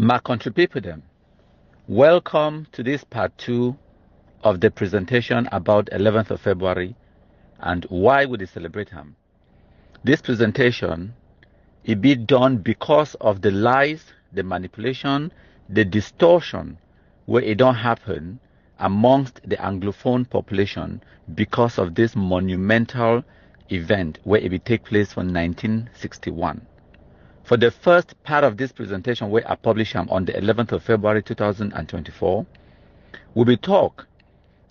My country people them, welcome to this part 2 of the presentation about 11th of February and why would they celebrate him. This presentation it be done because of the lies, the manipulation, the distortion where it don't happen amongst the Anglophone population because of this monumental event where it will take place from 1961. For the first part of this presentation, where I publish on the 11th of February 2024, we will talk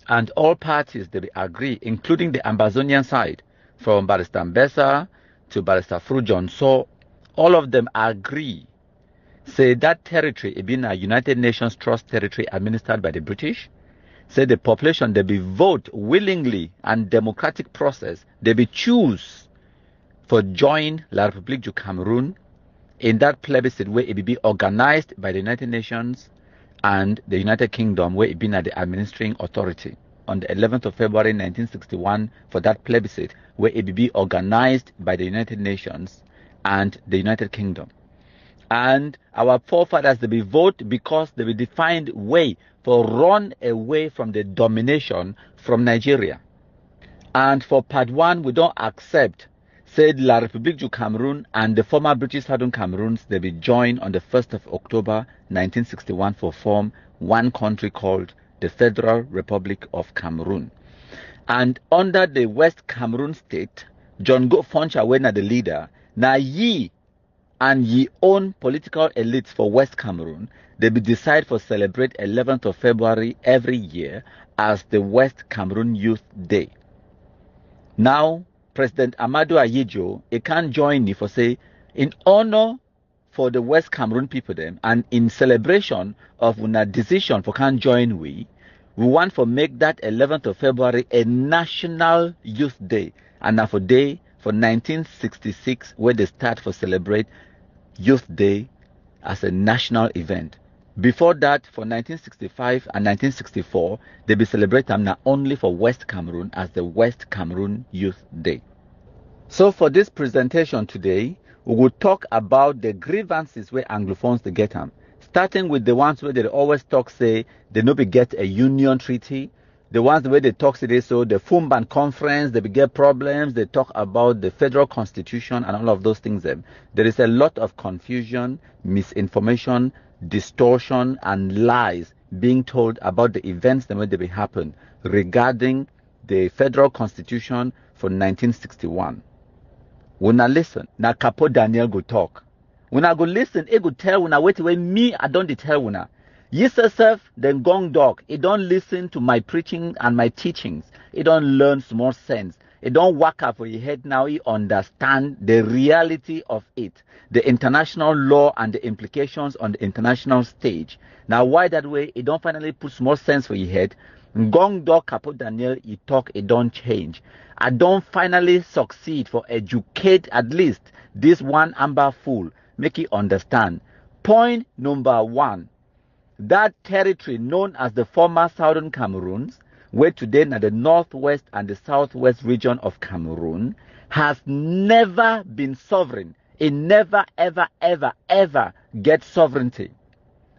and all parties they will agree, including the Ambazonian side, from Barrister Mbesa to Barrister Fru Johnson, all of them agree, say that territory it being a United Nations Trust territory administered by the British, say the population they be vote willingly and democratic process, they be choose for join La République du Cameroon in that plebiscite where it will be organized by the United Nations and the United Kingdom where it been at the administering authority on the 11th of February 1961 for that plebiscite where it will be organized by the United Nations and the United Kingdom. And our forefathers they will vote because they will defined way for run away from the domination from Nigeria. And for part 1 we don't accept said La République du Cameroon and the former British Southern Cameroons they will join on the 1st of October 1961 for form one country called the Federal Republic of Cameroon. And under the West Cameroon state, John Go Foncha when the leader, now ye and ye own political elites for West Cameroon, they will decide for celebrate 11th of February every year as the West Cameroon Youth Day. Now, President Amadou Ahidjo, he can join me for say, in honor for the West Cameroon people them, and in celebration of una decision for can join we want to make that 11th of February a National Youth Day, and now for day for 1966 where they start for celebrate Youth Day as a national event. Before that, for 1965 and 1964, they be celebrated now only for West Cameroon as the West Cameroon Youth Day. So for this presentation today, we will talk about the grievances where Anglophones they get them. Starting with the ones where they always talk say they no be get a union treaty. The ones where they talk today, so the Fumban conference, they get problems, they talk about the federal constitution and all of those things. There is a lot of confusion, misinformation, distortion and lies being told about the events that may happen regarding the federal constitution for 1961. When I listen, na Capo Daniel go talk. When I go listen, he go tell when I wait away me, I don't tell when I. Yourself, then gong dog. He don't listen to my preaching and my teachings. He don't learn small sense. He don't work up for your head now. He understand the reality of it, the international law and the implications on the international stage. Now, why that way? He don't finally put small sense for your head. Gong dog Capo Daniel, he talk, it don't change. I don't finally succeed for educate at least this one amber fool, make it understand. Point number 1. That territory known as the former Southern Cameroons, where today now the northwest and the southwest region of Cameroon, has never been sovereign. It never, ever, ever, ever gets sovereignty.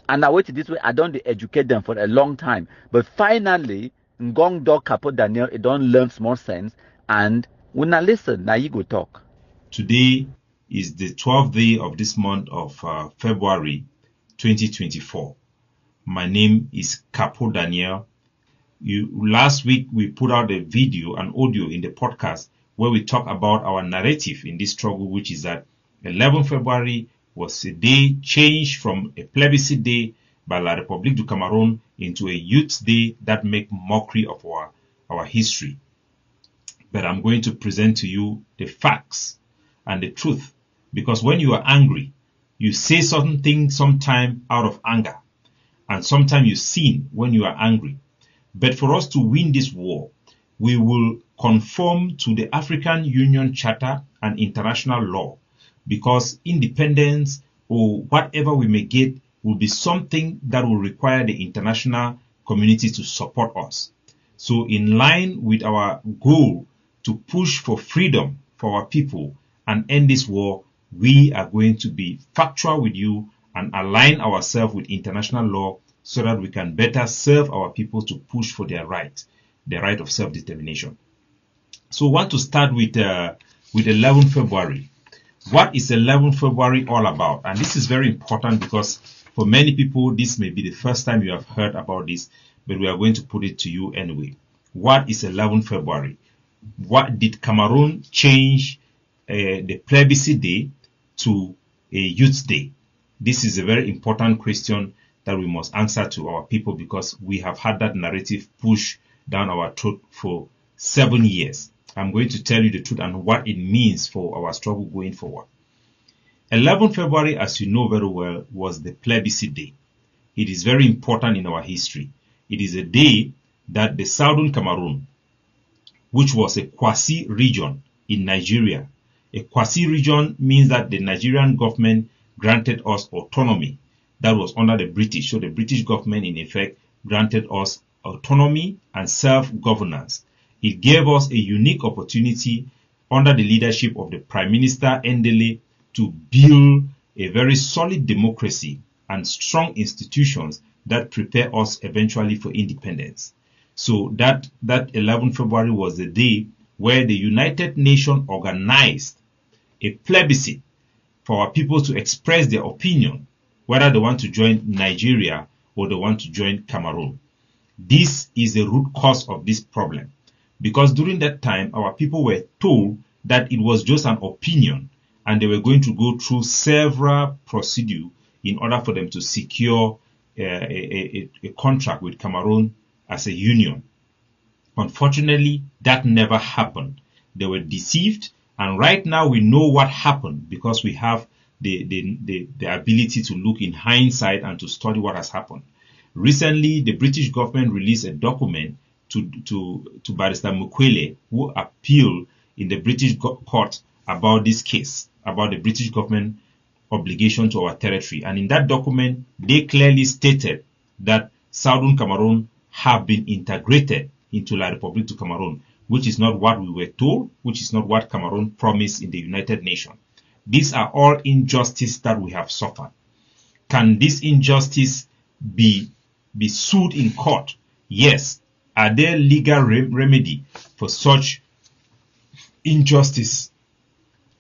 And I waited this way, I don't educate them for a long time. But finally, Ngong Dog Capo Daniel, it don't learn small sense. And when I listen, now you go talk. Today is the 12th day of this month of February 2024. My name is Capo Daniel. Last week, we put out a video, an audio in the podcast where we talk about our narrative in this struggle, which is that 11 February was a day changed from a plebiscite day by La République du Cameroon into a youth day that make mockery of our history. But I'm going to present to you the facts and the truth, because when you are angry, you say certain things sometimes out of anger, and sometimes you sin when you are angry. But for us to win this war, we will conform to the African Union Charter and international law, because independence or whatever we may get will be something that will require the international community to support us. So in line with our goal to push for freedom for our people and end this war, we are going to be factual with you and align ourselves with international law so that we can better serve our people to push for their right, the right of self-determination. So I want to start with 11 February. What is 11 February all about? And this is very important because for many people, this may be the first time you have heard about this, but we are going to put it to you anyway. What is 11 February? What did Cameroon change the plebiscite day to a youth day? This is a very important question that we must answer to our people because we have had that narrative pushed down our throat for 7 years. I'm going to tell you the truth and what it means for our struggle going forward. 11 February, as you know very well, was the plebiscite day. It is very important in our history. It is a day that the Southern Cameroon, which was a quasi-region in Nigeria. A quasi-region means that the Nigerian government granted us autonomy that was under the British. So the British government, in effect, granted us autonomy and self-governance. It gave us a unique opportunity under the leadership of the Prime Minister Ndele to build a very solid democracy and strong institutions that prepare us eventually for independence. So that 11 February was the day where the United Nations organized a plebiscite for our people to express their opinion, whether they want to join Nigeria or they want to join Cameroon. This is the root cause of this problem. Because during that time, our people were told that it was just an opinion and they were going to go through several procedures in order for them to secure a contract with Cameroon as a union. Unfortunately, that never happened. They were deceived, and right now we know what happened because we have the ability to look in hindsight and to study what has happened. Recently, the British government released a document to Barrister Mukwele, who appealed in the British court about this case, about the British government obligation to our territory. And in that document, they clearly stated that Southern Cameroon have been integrated into La République du Cameroon, which is not what we were told, which is not what Cameroon promised in the United Nations. These are all injustice that we have suffered. Can this injustice be sued in court? Yes. Are there legal remedy for such injustice?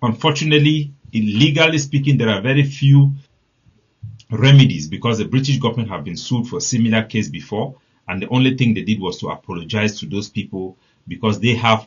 Unfortunately, legally speaking, there are very few remedies because the British government have been sued for a similar case before, and the only thing they did was to apologize to those people because they have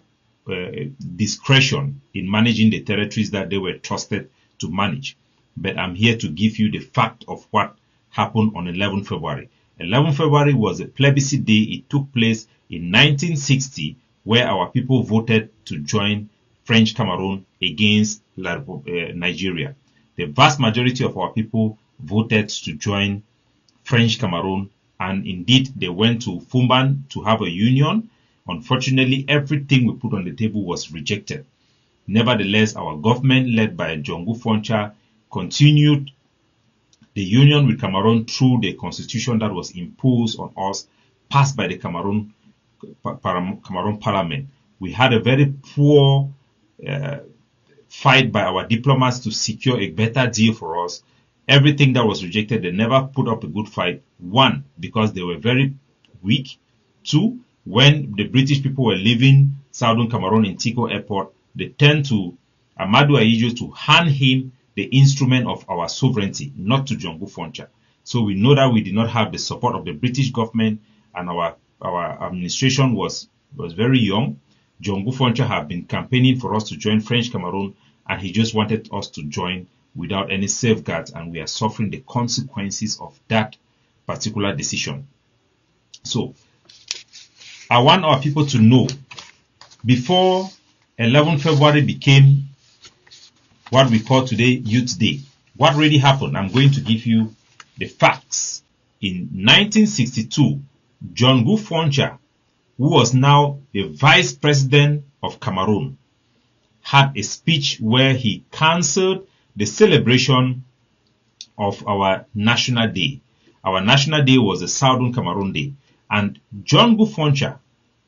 discretion in managing the territories that they were trusted to manage. But I'm here to give you the fact of what happened on 11 February. 11 February was a plebiscite day. It took place in 1960, where our people voted to join French Cameroon against Nigeria. The vast majority of our people voted to join French Cameroon, and indeed they went to Fumban to have a union. Unfortunately, everything we put on the table was rejected. Nevertheless, our government, led by Jongu Foncha, continued the union with Cameroon through the constitution that was imposed on us, passed by the Cameroon Parliament. We had a very poor fight by our diplomats to secure a better deal for us. Everything that was rejected, they never put up a good fight. One, because they were very weak. Two, when the British people were leaving Southern Cameroon in Tico Airport, they turned to Amadou Ahidjo to hand him the instrument of our sovereignty, not to Jongu Foncha. So we know that we did not have the support of the British government, and our administration was very young. Jongu Foncha had been campaigning for us to join French Cameroon, and he just wanted us to join without any safeguards, and we are suffering the consequences of that particular decision. So I want our people to know, before 11 February became what we call today Youth Day, what really happened? I'm going to give you the facts. In 1962, Jongu Foncha, who was now the vice president of Cameroon, had a speech where he cancelled the celebration of our National Day. Our National Day was the Southern Cameroon Day. And Jongu Foncha,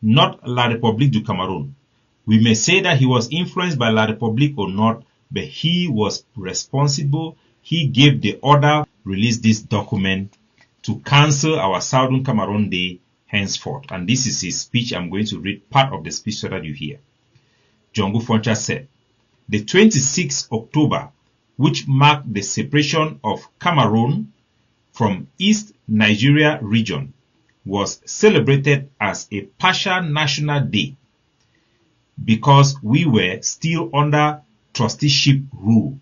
not La République du Cameroun, we may say that he was influenced by La République or not, but he was responsible. he gave the order, release this document to cancel our Southern Cameroon Day henceforth. And this is his speech. I'm going to read part of the speech so that you hear. Jongu Foncha said, the 26th October, which marked the separation of Cameroon from East Nigeria region, was celebrated as a partial national day because we were still under trusteeship rule.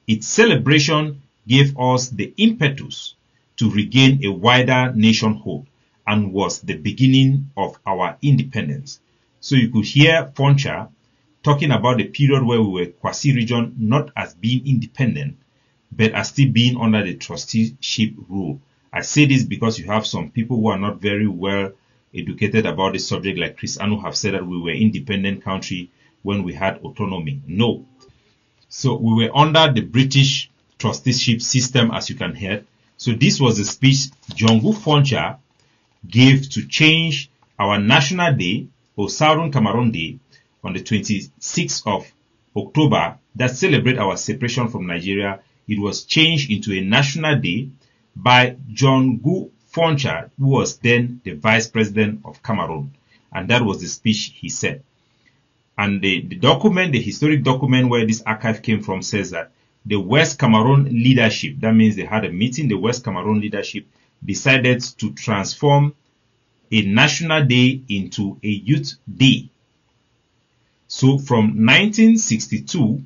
Its celebration gave us the impetus to regain a wider nationhood and was the beginning of our independence. So you could hear Foncha talking about the period where we were Kwasi region not as being independent, but as still being under the trusteeship rule. I say this because you have some people who are not very well educated about this subject, like Chris Anu have said that we were independent country when we had autonomy. No. So we were under the British trusteeship system, as you can hear. So this was the speech Jongu Foncha gave to change our national day, or Southern Cameroon Day, on the 26th of October, that celebrate our separation from Nigeria. It was changed into a national day by Jongu Foncha, who was then the vice president of Cameroon. And that was the speech he said. And the document, the historic document where this archive came from, says that the West Cameroon leadership, that means they had a meeting, the West Cameroon leadership decided to transform a national day into a youth day. So from 1962,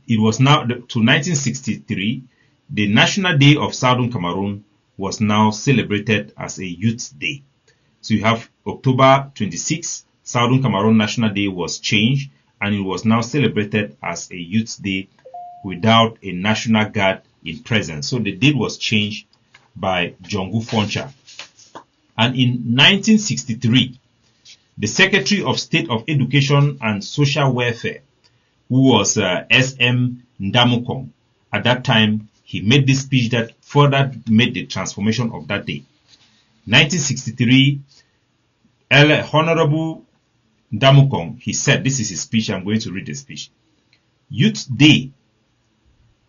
it was now to 1963, the National Day of Southern Cameroon was now celebrated as a youth day. So you have October 26, Southern Cameroon National Day was changed and it was now celebrated as a youth day without a National Guard in presence. So the date was changed by Jongu Foncha. And in 1963, the Secretary of State of Education and Social Welfare, who was S.M. Ndamukong, at that time, he made this speech that further made the transformation of that day. 1963, Honorable Ndamukong, he said, this is his speech, I'm going to read the speech. Youth Day.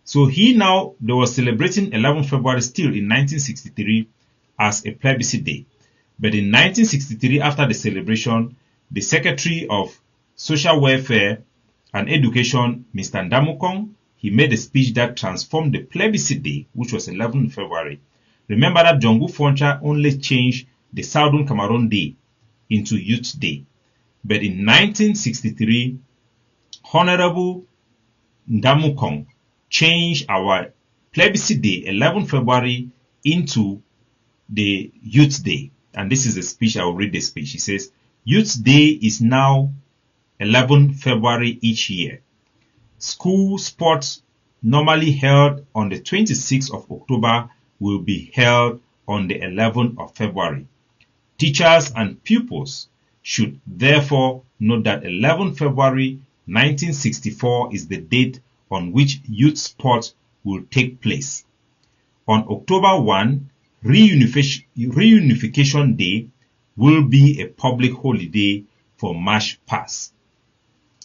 So they was celebrating 11 February still in 1963 as a plebiscite day. But in 1963, after the celebration, the Secretary of Social Welfare and Education, Mr. Ndamukong, he made a speech that transformed the plebiscite day, which was 11 February. Remember that Jongu Foncha only changed the Southern Cameroon Day into Youth Day. But in 1963, Honorable Ndamukong changed our plebiscite day, 11 February, into the Youth Day. And this is the speech, I will read the speech. He says, Youth Day is now 11 February each year. School sports normally held on the 26th of October will be held on the 11th of February. Teachers and pupils should therefore note that 11 February 1964 is the date on which youth sports will take place. On October 1, Reunification Day will be a public holiday for March past.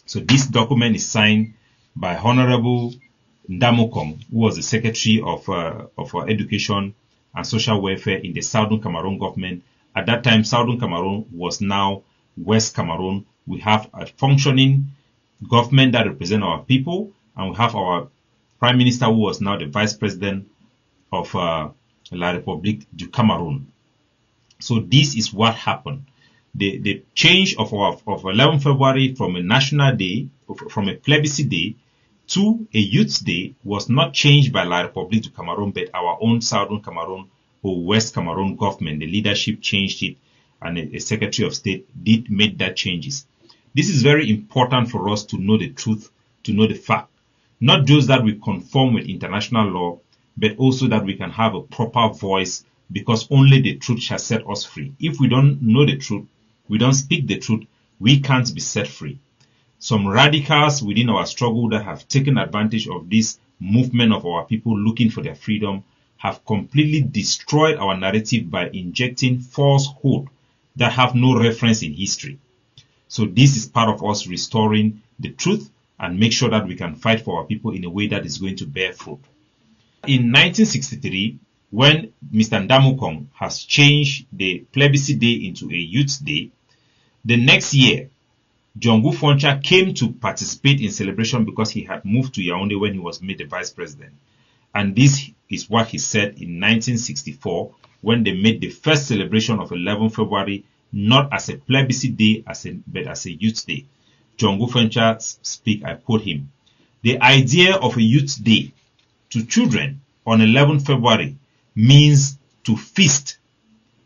So this document is signed by Honorable Ndamukong, who was the Secretary of Education and Social Welfare in the Southern Cameroon government. At that time, Southern Cameroon was now West Cameroon. We have a functioning government that represents our people, and we have our Prime Minister, who was now the Vice President of La République du Cameroun. So this is what happened. The change of 11 February from a national day, from a plebiscite day to a youth day was not changed by La République du Cameroun, but our own Southern Cameroon or West Cameroon government. The leadership changed it, and a Secretary of State did make that changes. This is very important for us to know the truth, to know the fact. Not just that we conform with international law, but also that we can have a proper voice, because only the truth shall set us free. If we don't know the truth, we don't speak the truth, we can't be set free. Some radicals within our struggle that have taken advantage of this movement of our people looking for their freedom have completely destroyed our narrative by injecting falsehood that have no reference in history. So this is part of us restoring the truth and make sure that we can fight for our people in a way that is going to bear fruit. In 1963, when Mr. Ndamukong has changed the plebiscite day into a youth day, the next year, Jongu Foncha came to participate in celebration because he had moved to Yaoundé when he was made the vice president. And this is what he said in 1964 when they made the first celebration of 11 February, not as a plebiscite day, but as a youth day. Jongu Foncha speak, I quote him, "The idea of a youth day to children on 11 February means to feast,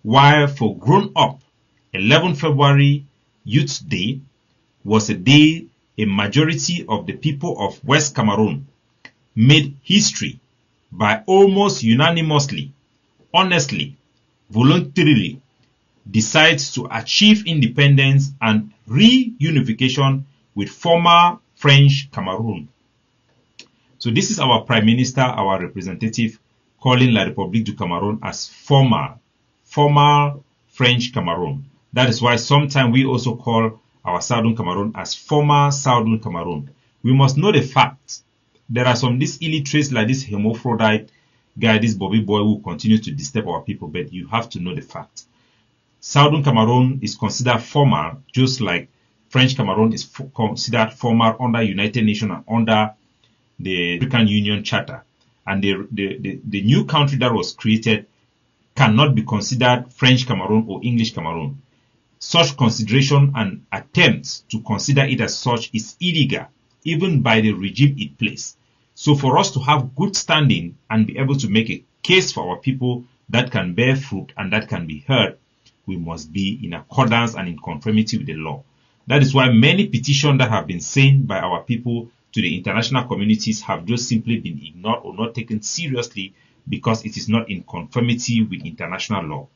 while for grown-up, 11 February Youth Day was a day a majority of the people of West Cameroon made history by almost unanimously, honestly, voluntarily decides to achieve independence and reunification with former French Cameroon." So this is our Prime Minister, our representative, calling La République du Cameroun as former French Cameroon. That is why sometimes we also call our Southern Cameroon as former Southern Cameroon. We must know the facts. There are some these illiterates like this hermaphrodite guy, this Bobby boy who continue to disturb our people, but you have to know the facts. Southern Cameroon is considered former, just like French Cameroon is considered former under United Nations and under the African Union Charter. And the new country that was created cannot be considered French Cameroon or English Cameroon. Such consideration and attempts to consider it as such is illegal, even by the regime it plays. So for us to have good standing and be able to make a case for our people that can bear fruit and that can be heard, we must be in accordance and in conformity with the law. That is why many petitions that have been sent by our people to the international communities have just simply been ignored or not taken seriously because it is not in conformity with international law.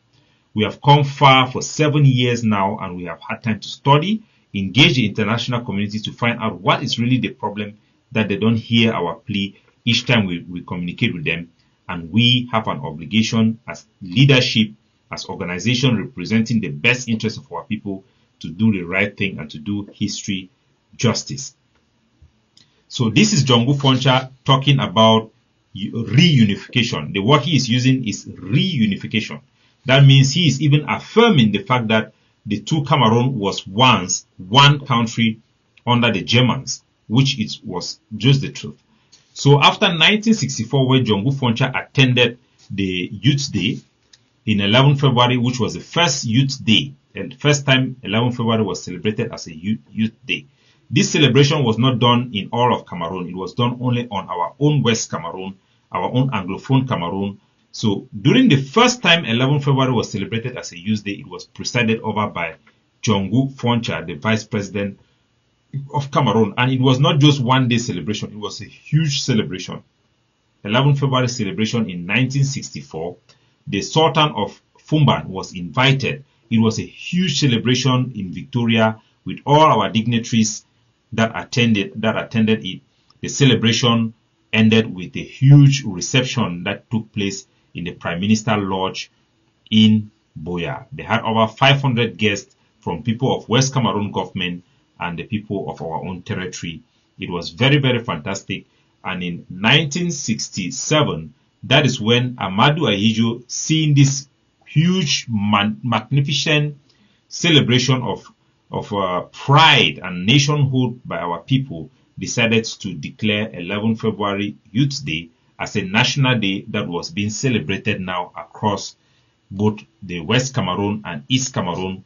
We have come far for 7 years now, and we have had time to study, engage the international community to find out what is really the problem, that they don't hear our plea each time we communicate with them. And we have an obligation as leadership, as organization representing the best interests of our people, to do the right thing and to do history justice. So this is Jongu Foncha talking about reunification. The word he is using is reunification. That means he is even affirming the fact that the two Cameroon was once one country under the Germans, which it was just the truth. So after 1964, when Jongu Foncha attended the Youth Day in 11 February, which was the first Youth Day, and first time 11 February was celebrated as a Youth Day. This celebration was not done in all of Cameroon. It was done only on our own West Cameroon, our own Anglophone Cameroon. So during the first time 11 February was celebrated as a Youth Day, it was presided over by Jongu Foncha, the Vice President of Cameroon. And it was not just one day celebration, it was a huge celebration. 11 February celebration in 1964. The Sultan of Fumban was invited. It was a huge celebration in Victoria with all our dignitaries that attended it. The celebration ended with a huge reception that took place in the Prime Minister Lodge in Boya. They had over 500 guests from people of West Cameroon government and the people of our own territory. It was very, very fantastic. And in 1967, that is when Amadou Ahidjo, seeing this huge, magnificent celebration of pride and nationhood by our people, decided to declare 11 February Youth Day as a national day that was being celebrated now across both the West Cameroon and East Cameroon,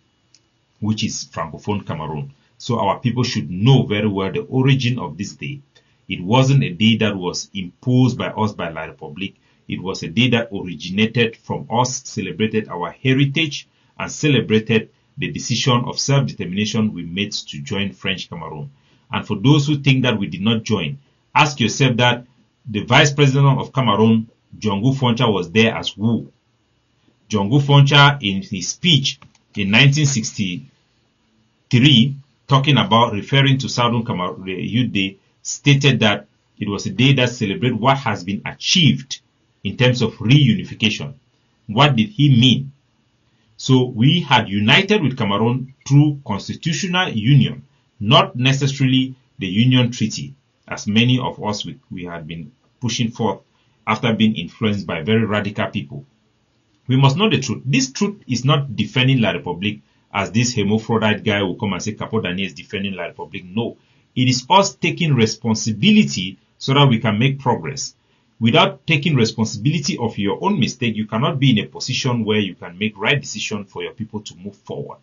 which is Francophone Cameroon. So our people should know very well the origin of this day. It wasn't a day that was imposed by us by La République. It was a day that originated from us, celebrated our heritage, and celebrated the decision of self-determination we made to join French Cameroon. And for those who think that we did not join, ask yourself that the Vice President of Cameroon, Jongu Foncha, was there as who? Jongu Foncha, in his speech in 1963, talking about referring to Southern Cameroon Youth Day, stated that it was a day that celebrated what has been achieved in terms of reunification. What did he mean? So we had united with Cameroon through constitutional union, not necessarily the Union Treaty, as many of us we had been pushing forth after being influenced by very radical people. We must know the truth. This truth is not defending La Republique as this hermaphrodite guy will come and say Capo Daniel is defending La Republique. No. It is us taking responsibility so that we can make progress. Without taking responsibility of your own mistake, you cannot be in a position where you can make right decisions for your people to move forward.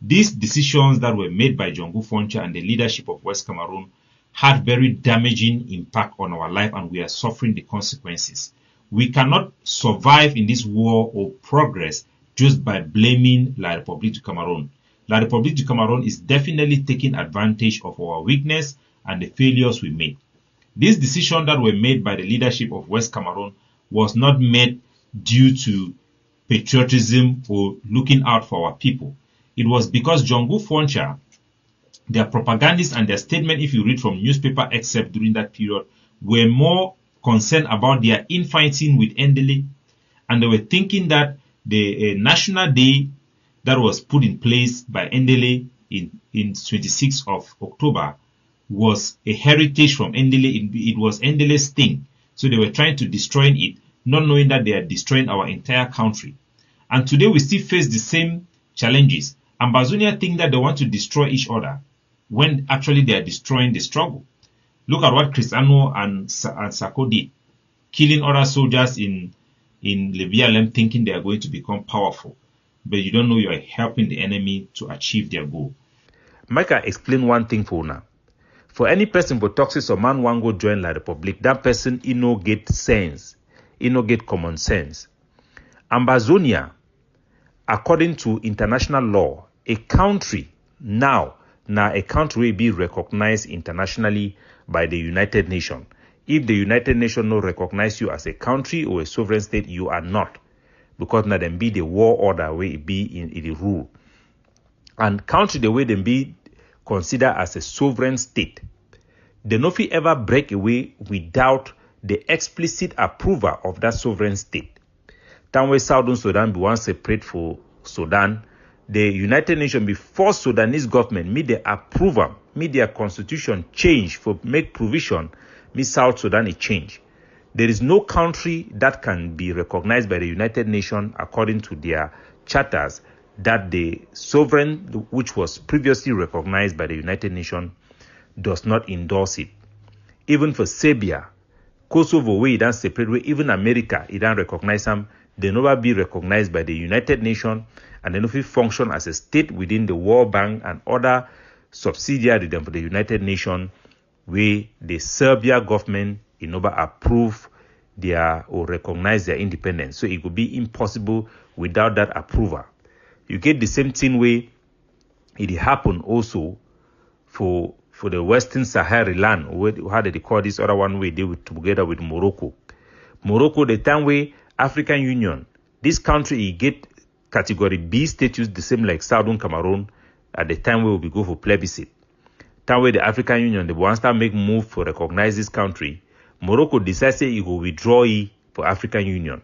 These decisions that were made by Jongu Foncha and the leadership of West Cameroon had very damaging impact on our life, and we are suffering the consequences. We cannot survive in this war or progress just by blaming La République du Cameroon. La République du Cameroon is definitely taking advantage of our weakness and the failures we made. These decisions that were made by the leadership of West Cameroon was not made due to patriotism or looking out for our people. It was because Jongu Foncha, their propagandists and their statement, if you read from newspaper excerpt during that period, were more concerned about their infighting with Ndele, and they were thinking that the national day that was put in place by Ndele in 26th of October was a heritage from Ndele. It was Ndele's thing. So they were trying to destroy it, not knowing that they are destroying our entire country. And today we still face the same challenges. Ambazonia think that they want to destroy each other when actually they are destroying the struggle. Look at what Cristiano and Sako did, killing other soldiers in Levialem, thinking they are going to become powerful. But you don't know you are helping the enemy to achieve their goal. Micah explain one thing for now. For any person who talks or man want go join La Republic, that person he no get sense, he no get common sense. Ambazonia, according to international law, a country now a country will be recognized internationally by the United Nations. If the United Nations no recognize you as a country or a sovereign state, you are not, because now them be the war order where it be in the rule. And country the way them be considered as a sovereign state, they no fit ever break away without the explicit approval of that sovereign state. Tanwe Southern Sudan be one separate for Sudan. The United Nations before Sudanese government meet the approval, meet their constitution change for make provision, meet South Sudan a change. There is no country that can be recognized by the United Nations according to their charters that the sovereign which was previously recognized by the United Nations does not endorse it. Even for Serbia, Kosovo, where it does separate way, even America, it don't recognize them. They never be recognized by the United Nations, and they never function as a state within the World Bank and other subsidiary for the United Nations, where the Serbia government never approve their or recognize their independence. So it would be impossible without that approval. You get the same thing way it happen also for the Western Sahara land, how they call this other one way they were together with Morocco. Morocco, the time way African Union, this country get category B status the same like Southern Cameroon at the time where we go for plebiscite. Time where the African Union, the ones that make move for recognize this country, Morocco decides it will withdraw for African Union,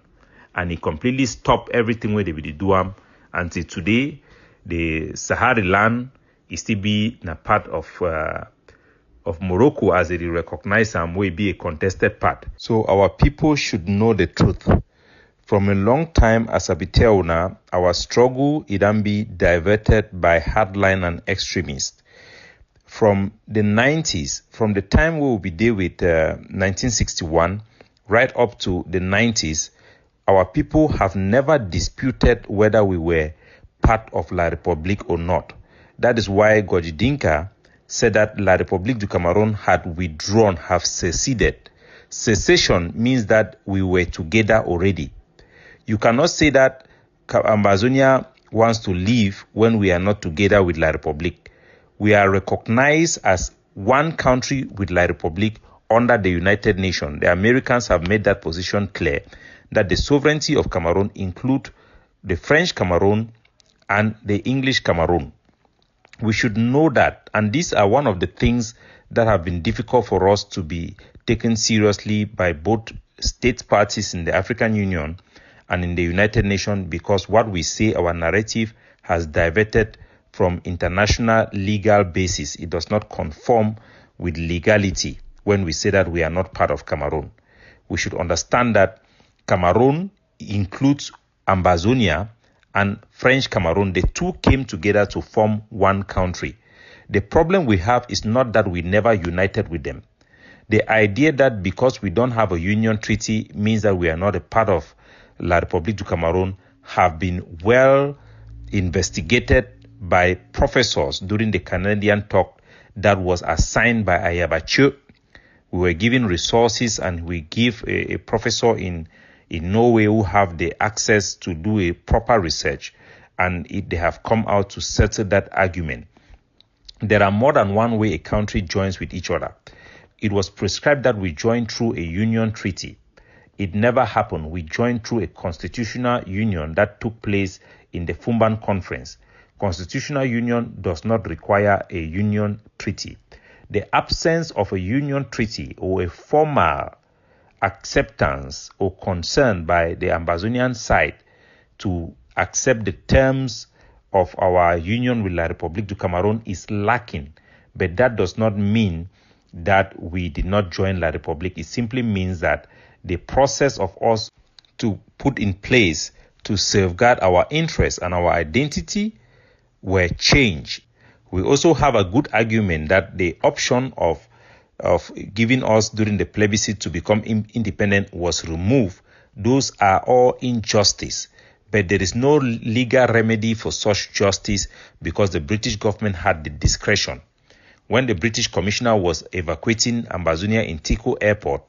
and it completely stopped everything where they will do until today. The Sahara land is still be a part of Morocco as it recognize and will be a contested part. So our people should know the truth. From a long time, as I be tell now, our struggle it can be diverted by hardline and extremists. From the 90s, from the time we will be there with 1961, right up to the 90s, our people have never disputed whether we were part of La République or not. That is why Gorgi Dinka said that La République du Cameroon had withdrawn, have seceded. Secession means that we were together already. You cannot say that Ambazonia wants to leave when we are not together with La République. We are recognized as one country with La République under the United Nations. The Americans have made that position clear that the sovereignty of Cameroon includes the French Cameroon and the English Cameroon. We should know that, and these are one of the things that have been difficult for us to be taken seriously by both state parties in the African Union and in the United Nations, because what we say, our narrative has diverted from international legal basis. It does not conform with legality when we say that we are not part of Cameroon. We should understand that Cameroon includes Ambazonia and French Cameroon. The two came together to form one country. The problem we have is not that we never united with them. The idea that because we don't have a union treaty means that we are not a part of La République du Cameroon have been well investigated by professors during the Canadian talk that was assigned by Ayabacho. We were given resources, and we give a professor in Norway who have the access to do a proper research, and they have come out to settle that argument. There are more than one way a country joins with each other. It was prescribed that we join through a union treaty. It never happened. We joined through a constitutional union that took place in the Fumban Conference. Constitutional union does not require a union treaty. The absence of a union treaty or a formal acceptance or concern by the Ambazonian side to accept the terms of our union with La République du Cameroon is lacking. But that does not mean that we did not join La République. It simply means that the process of us to put in place to safeguard our interests and our identity were changed. We also have a good argument that the option of giving us during the plebiscite to become independent was removed. Those are all injustice. But there is no legal remedy for such justice because the British government had the discretion. When the British commissioner was evacuating Ambazonia in Tiko Airport,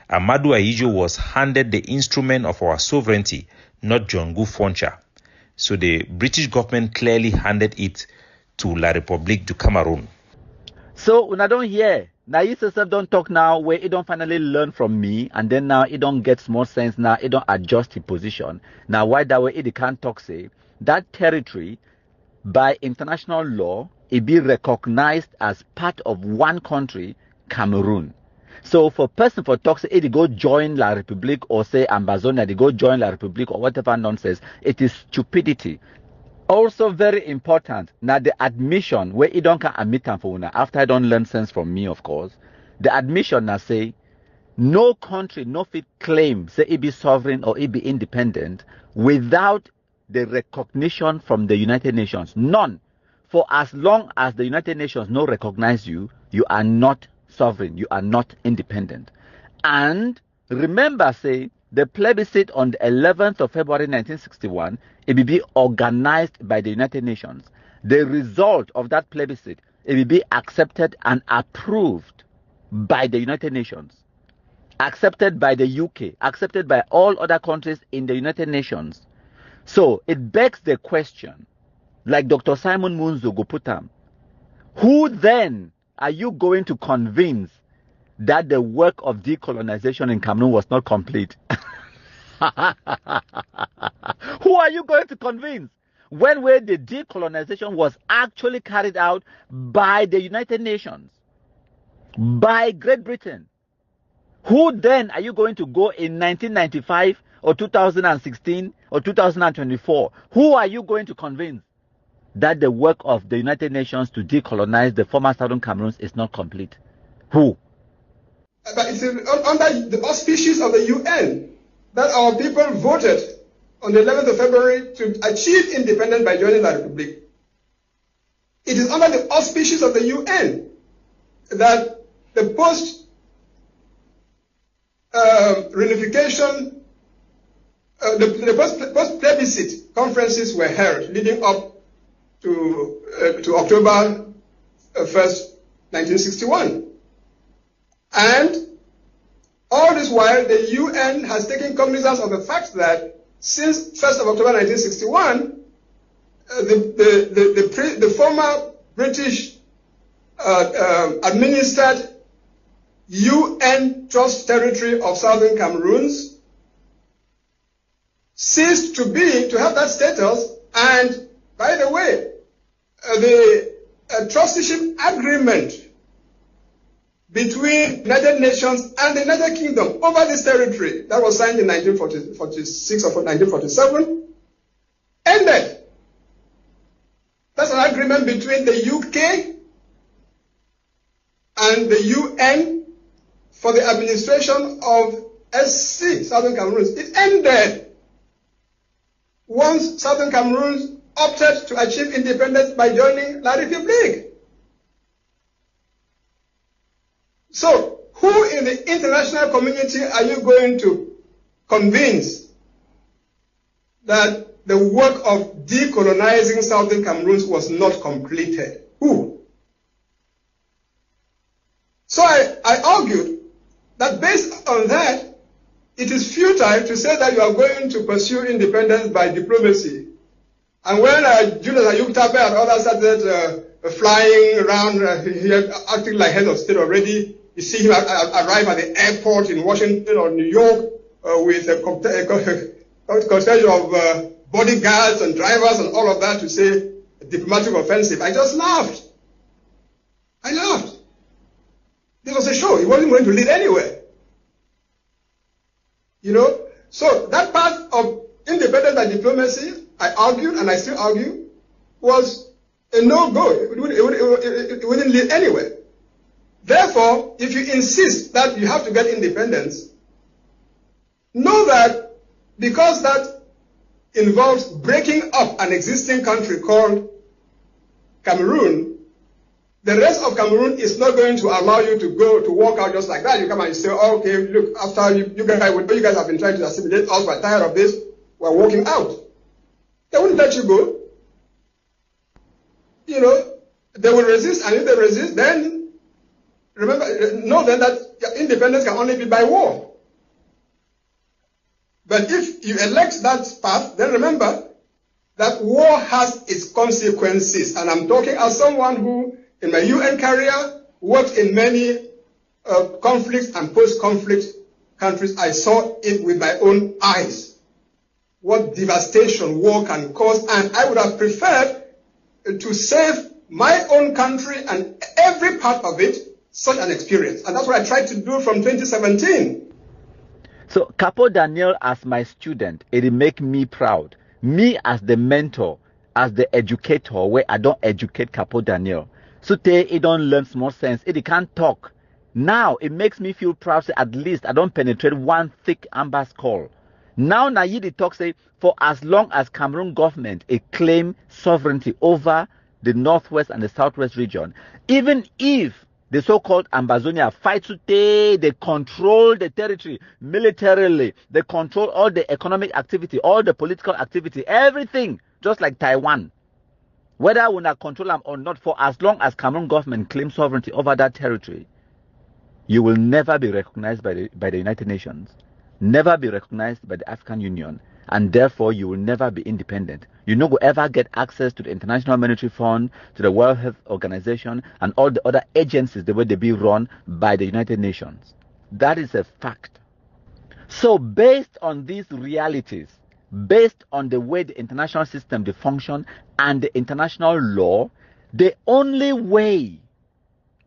Amadou Ahidjo was handed the instrument of our sovereignty, not John Gu Foncha. So the British government clearly handed it to La République du Cameroon. So when I don't hear, now you yourself don't talk now where you don't finally learn from me, and then now it don't get more sense, now it don't adjust your position. Now why that way it can't talk say that territory by international law it be recognized as part of one country, Cameroon. So for person for talk say it go join La République or say Ambazonia, they go join La République or whatever nonsense, it is stupidity. Also very important, now the admission where you don't can admit them for una after I don't learn sense from me, of course. The admission now say no country no fit claim say it be sovereign or it be independent without the recognition from the United Nations. None. For as long as the United Nations no recognize you, you are not sovereign, you are not independent. And remember say the plebiscite on the 11th of February 1961, it will be organized by the United Nations. The result of that plebiscite, it will be accepted and approved by the United Nations, accepted by the UK, accepted by all other countries in the United Nations. So it begs the question, like Dr. Simon Munzo go put them, who then are you going to convince that the work of decolonization in Cameroon was not complete? Who are you going to convince when where the decolonization was actually carried out by the United Nations, by Great Britain? Who then are you going to go in 1995 or 2016 or 2024? Who are you going to convince that the work of the United Nations to decolonize the former Southern Cameroons is not complete? Who? But it's under the auspices of the UN that our people voted on the 11th of February to achieve independence by joining La République. It is under the auspices of the UN that the post-reunification, the post-plebiscite conferences were held leading up to October 1st, 1961. And all this while, the UN has taken cognizance of the fact that since 1st of October 1961, the former British administered UN Trust Territory of Southern Cameroons ceased to have that status. And by the way, the trusteeship agreement between United Nations and the United Kingdom over this territory that was signed in 1946 or 1947 ended. That's an agreement between the UK and the UN for the administration of SC, Southern Cameroon. It ended once Southern Cameroon opted to achieve independence by joining La République. So, who in the international community are you going to convince that the work of decolonizing Southern Cameroon was not completed? Who? So I argued that based on that, it is futile to say that you are going to pursue independence by diplomacy. And when Julius Ayuk Tabe and others started flying around here, acting like head of state already, you see him arrive at the airport in Washington or New York with a constellation of bodyguards and drivers and all of that to say a diplomatic offensive. I just laughed. I laughed. It was a show. He wasn't going to lead anywhere. You know? So that part of independence by diplomacy, I argued, and I still argue, was a no-go. It wouldn't lead anywhere. Therefore, if you insist that you have to get independence, know that because that involves breaking up an existing country called Cameroon, the rest of Cameroon is not going to allow you to go to walk out just like that. You come and say, oh, okay, look, after you guys have been trying to assimilate us, we're tired of this, we're walking out. They wouldn't let you go. You know, they will resist, and if they resist, then know then that independence can only be by war. But if you elect that path, then remember that war has its consequences. And I'm talking as someone who, in my UN career, worked in many conflicts and post-conflict countries. I saw it with my own eyes, what devastation war can cause. And I would have preferred to save my own country and every part of it such an experience. And that's what I tried to do from 2017. So Capo Daniel as my student, it make me proud. Me as the mentor, as the educator, where I don't educate Capo Daniel. So he don't learn small sense. It can't talk. Now it makes me feel proud. Say, at least I don't penetrate one thick amber skull. Now Nayidi talk say, for as long as Cameroon government it claim sovereignty over the northwest and the southwest region, even if the so-called Ambazonia fight today, they control the territory militarily, they control all the economic activity, all the political activity, everything, just like Taiwan. Whether we not control them or not, for as long as Cameroon government claims sovereignty over that territory, you will never be recognized by the United Nations, never be recognized by the African Union, and therefore you will never be independent. You no go ever get access to the International Monetary Fund, to the World Health Organization, and all the other agencies the way they be run by the United Nations. That is a fact. So based on these realities, based on the way the international system they function and the international law, the only way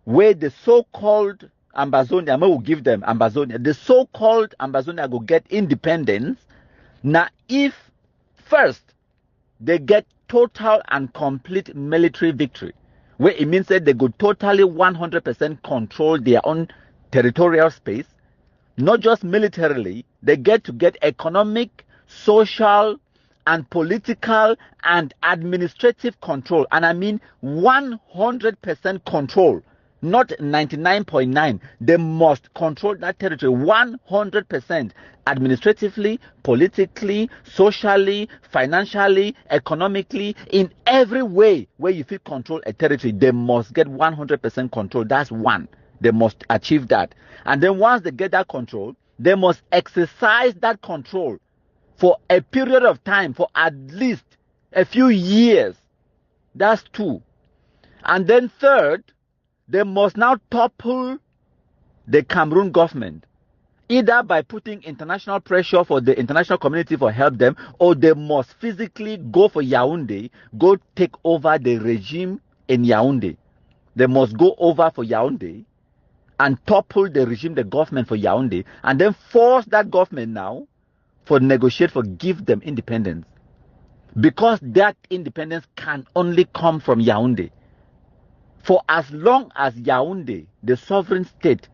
where the so-called Ambazonia, I will give them Ambazonia, the so-called Ambazonia will get independence. Now, if first they get total and complete military victory, where it means that they go totally 100% control their own territorial space, not just militarily, they get to get economic, social, and political and administrative control. And I mean 100% control. Not 99.9. They must control that territory 100%, administratively, politically, socially, financially, economically, in every way where you feel control a territory. They must get 100% control. That's one. They must achieve that. And then once they get that control, they must exercise that control for a period of time, for at least a few years. That's two. And then third, they must now topple the Cameroon government, either by putting international pressure for the international community for help them, or they must physically go for Yaoundé, go take over the regime in Yaoundé. They must go over for Yaoundé and topple the regime, the government for Yaoundé, and then force that government now for negotiate for give them independence. Because that independence can only come from Yaoundé. For as long as Yaoundé, the sovereign state,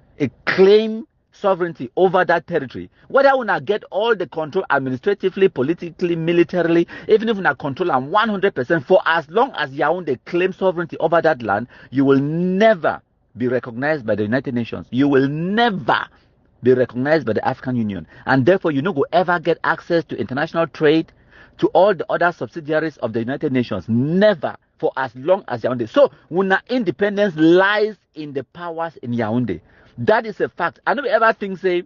claim sovereignty over that territory, whether we not get all the control administratively, politically, militarily, even if we not control them 100%, for as long as Yaoundé claims sovereignty over that land, you will never be recognized by the United Nations. You will never be recognized by the African Union. And therefore, you no go ever get access to international trade, to all the other subsidiaries of the United Nations. Never, for as long as Yaoundé. So, Wuna independence lies in the powers in Yaoundé. That is a fact. I don't ever think, say,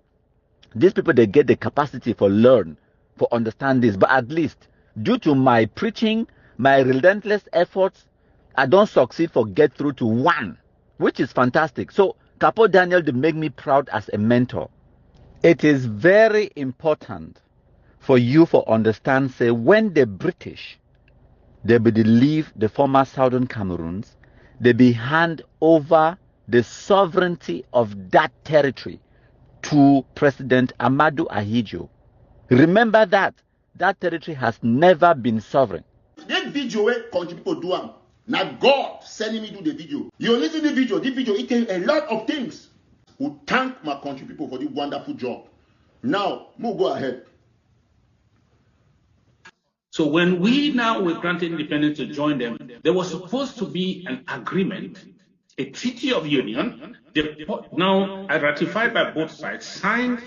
these people, they get the capacity for learn, for understand this. But at least, due to my preaching, my relentless efforts, I don't succeed for get through to one, which is fantastic. So, Capo Daniel, they make me proud as a mentor. It is very important for you for understand, say, when the British, they be leave the former Southern Cameroons, they be hand over the sovereignty of that territory to President Amadou Ahidjo. Remember that territory has never been sovereign. That video where country people do am. Now God sending me do the video. You listen to the video. This video it tell a lot of things. We thank my country people for the wonderful job. Now, we'll go ahead. So when we now were granted independence to join them, there was supposed to be an agreement, a treaty of union, now ratified by both sides, signed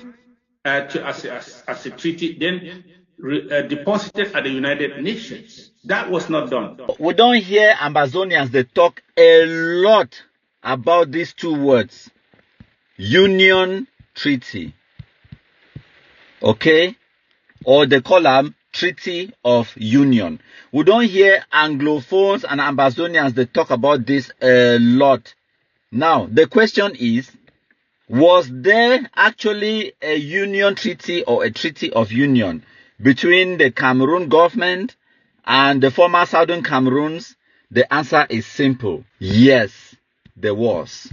as a treaty, then deposited at the United Nations. That was not done. We don't hear Ambazonians, they talk a lot about these two words, union treaty. Okay? Or they call them Treaty of Union. We don't hear Anglophones and Ambazonians, they talk about this a lot. Now, the question is, was there actually a union treaty or a treaty of union between the Cameroon government and the former Southern Cameroons? The answer is simple. Yes, there was.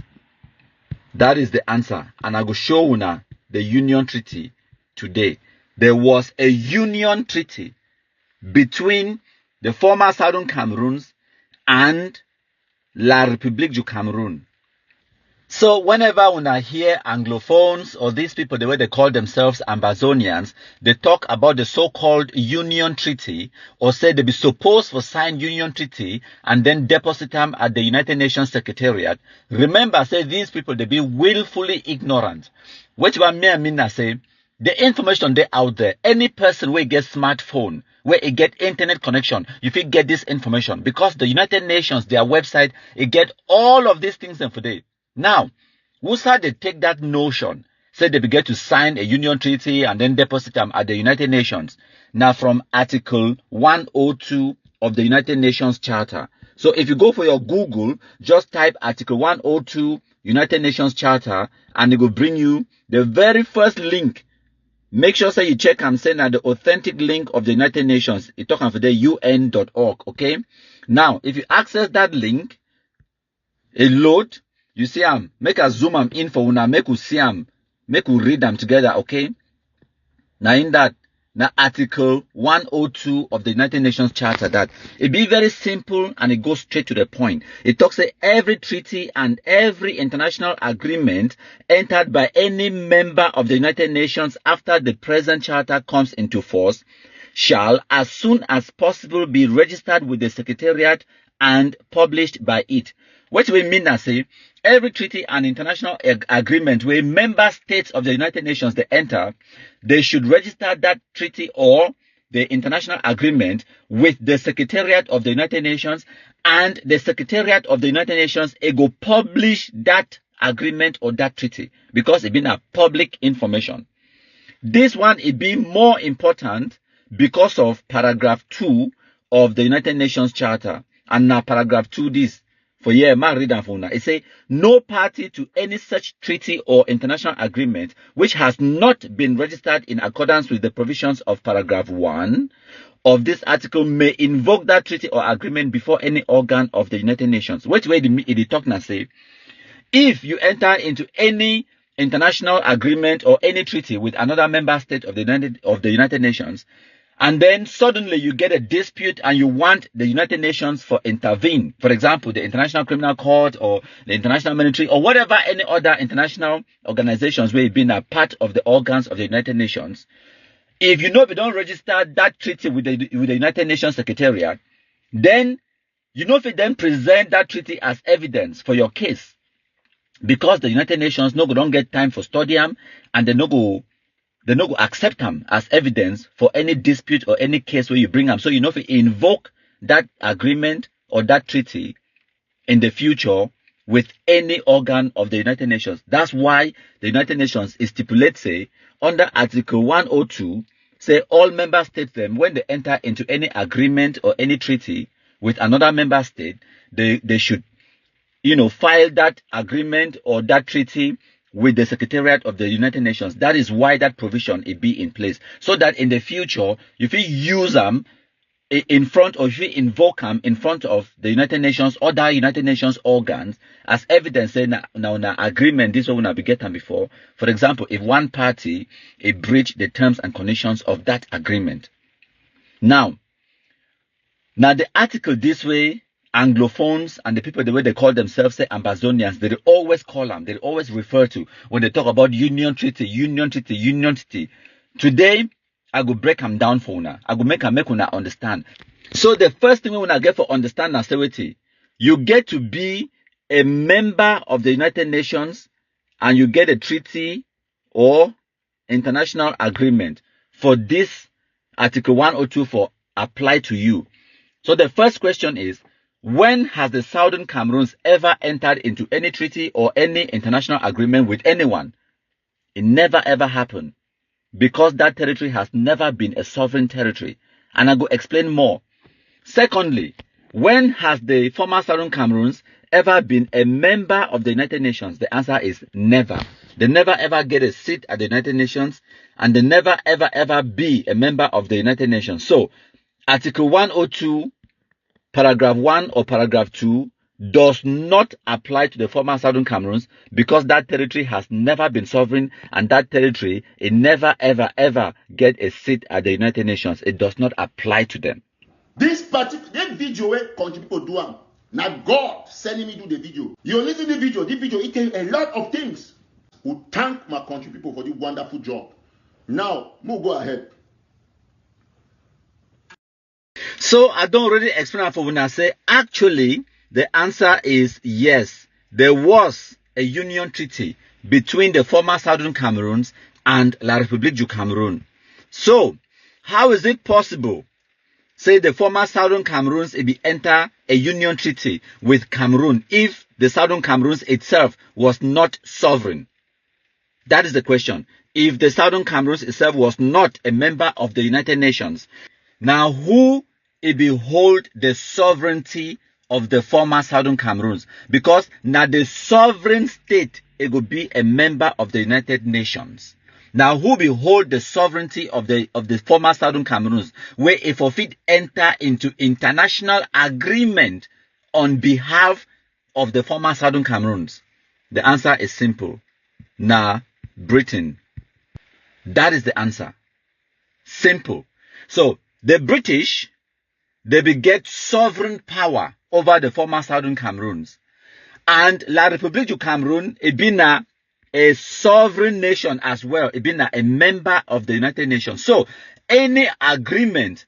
That is the answer. And I will show you now the union treaty today. There was a union treaty between the former Southern Cameroons and La République du Cameroun. So whenever when I hear Anglophones or these people, the way they call themselves Ambazonians, they talk about the so-called union treaty or say they be supposed to sign union treaty and then deposit them at the United Nations Secretariat. Remember, say these people, they be willfully ignorant. Which one me and Mina say, the information they out there, any person where get smartphone, where it get internet connection, you fit get this information because the United Nations, their website, it get all of these things in for day. Now, Wusa they take that notion, say they begin to sign a union treaty and then deposit them at the United Nations. Now from Article 102 of the United Nations Charter. So if you go for your Google, just type Article 102 United Nations Charter and it will bring you the very first link. Make sure say you check and send at the authentic link of the United Nations. It's talking for the UN.org, okay? Now, if you access that link, it load, you see make a zoom in for una, make you see make you read them together, okay? Now in that, now Article 102 of the United Nations Charter, that it be very simple and it goes straight to the point. It talks that every treaty and every international agreement entered by any member of the United Nations after the present charter comes into force shall as soon as possible be registered with the Secretariat and published by it. What we mean I say, every treaty and international agreement where member states of the United Nations they enter, they should register that treaty or the international agreement with the Secretariat of the United Nations, and the Secretariat of the United Nations it go publish that agreement or that treaty because it been a public information. This one it be more important because of paragraph 2 of the United Nations Charter. And now paragraph 2 this. For yeah, man read that for now. It say no party to any such treaty or international agreement which has not been registered in accordance with the provisions of paragraph 1 of this article may invoke that treaty or agreement before any organ of the United Nations. Which way the talk now say, if you enter into any international agreement or any treaty with another member state of the United Nations, and then suddenly you get a dispute and you want the United Nations to intervene. For example, the International Criminal Court or the International Military or whatever any other international organizations where you've been a part of the organs of the United Nations. If you know if you don't register that treaty with the United Nations Secretariat, then you know if you then present that treaty as evidence for your case, because the United Nations don't get time for study them, and they no go accept them as evidence for any dispute or any case where you bring them. So you know if you invoke that agreement or that treaty in the future with any organ of the United Nations. That's why the United Nations is stipulates, say, under Article 102, say all member states, them when they enter into any agreement or any treaty with another member state, they should, file that agreement or that treaty with the Secretariat of the United Nations. That is why that provision will be in place, so that in the future, if you use them in front, or if you invoke them in front of the United Nations or the United Nations organs as evidence, say now agreement, this one will be get them before. For example, if one party breach the terms and conditions of that agreement. Now the article this way, Anglophones and the people the way they call themselves, say Ambazonians, they always call them, they always refer to when they talk about union treaty. Today, I go break them down for una. I go make una understand. So the first thing we wanna get for understand austerity, you get to be a member of the United Nations and you get a treaty or international agreement for this Article 102 for apply to you. So the first question is, when has the Southern Cameroons ever entered into any treaty or any international agreement with anyone? It never ever happened, because that territory has never been a sovereign territory. And I go explain more. Secondly, when has the former Southern Cameroons ever been a member of the United Nations? The answer is never. They never ever get a seat at the United Nations, and they never ever ever be a member of the United Nations. So Article 102, Paragraph 1 or Paragraph 2 does not apply to the former Southern Cameroons, because that territory has never been sovereign, and that territory, it never ever ever get a seat at the United Nations. It does not apply to them. This video where country people do am. Now God sending me do the video. You listen to the video. This video, it tell a lot of things. We thank my country people for this wonderful job. Now, we'll go ahead. So I don't really explain for when I say actually the answer is yes. There was a union treaty between the former Southern Cameroons and La République du Cameroun. So how is it possible, say the former Southern Cameroons be enter a union treaty with Cameroon if the Southern Cameroons itself was not sovereign? That is the question. If the Southern Cameroons itself was not a member of the United Nations, now who behold the sovereignty of the former Southern Cameroons? Because now the sovereign state it will be a member of the United Nations. Now who behold the sovereignty of the former Southern Cameroons, where if of it enter into international agreement on behalf of the former Southern Cameroons? The answer is simple. Now Britain. That is the answer. Simple. So the British, they beget sovereign power over the former Southern Cameroons. And La République du Cameroun, it been a sovereign nation as well. It been a member of the United Nations. So any agreement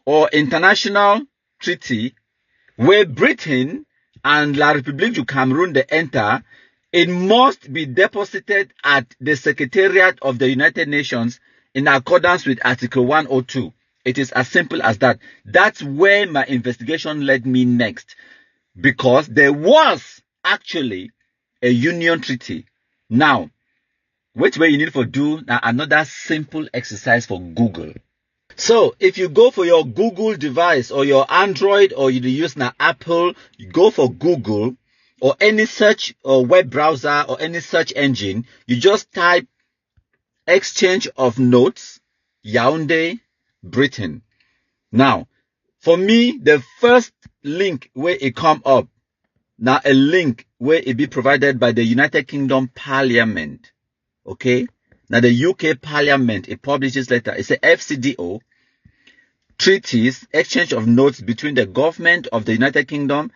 or international treaty where Britain and La République du Cameroun they enter, it must be deposited at the Secretariat of the United Nations in accordance with Article 102. It is as simple as that. That's where my investigation led me next, because there was actually a union treaty. Now, which way you need to do now another simple exercise for Google. So if you go for your Google device or your Android, or you use now Apple, you go for Google or any search or web browser or any search engine, you just type exchange of notes, Yaoundé, Britain. Now, for me, the first link where it come up, now a link where it be provided by the United Kingdom Parliament. Okay? Now the UK Parliament, it publishes letter. It's a FCDO. treaties, exchange of notes between the government of the United Kingdom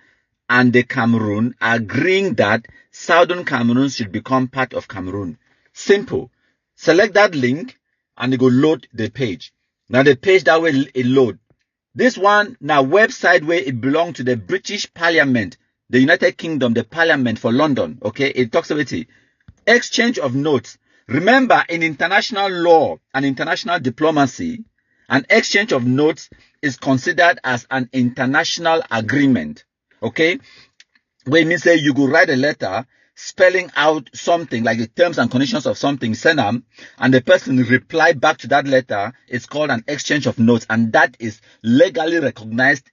and the Cameroon, agreeing that Southern Cameroon should become part of Cameroon. Simple. Select that link and it will load the page. Now the page that way it load. This one now website where it belongs to the British Parliament, the United Kingdom, the Parliament for London. Okay, it talks about it. Exchange of notes. Remember, in international law and international diplomacy, an exchange of notes is considered as an international agreement. Okay, where it means say you could write a letter spelling out something like the terms and conditions of something, send them, and the person reply back to that letter. It's called an exchange of notes, and that is legally recognized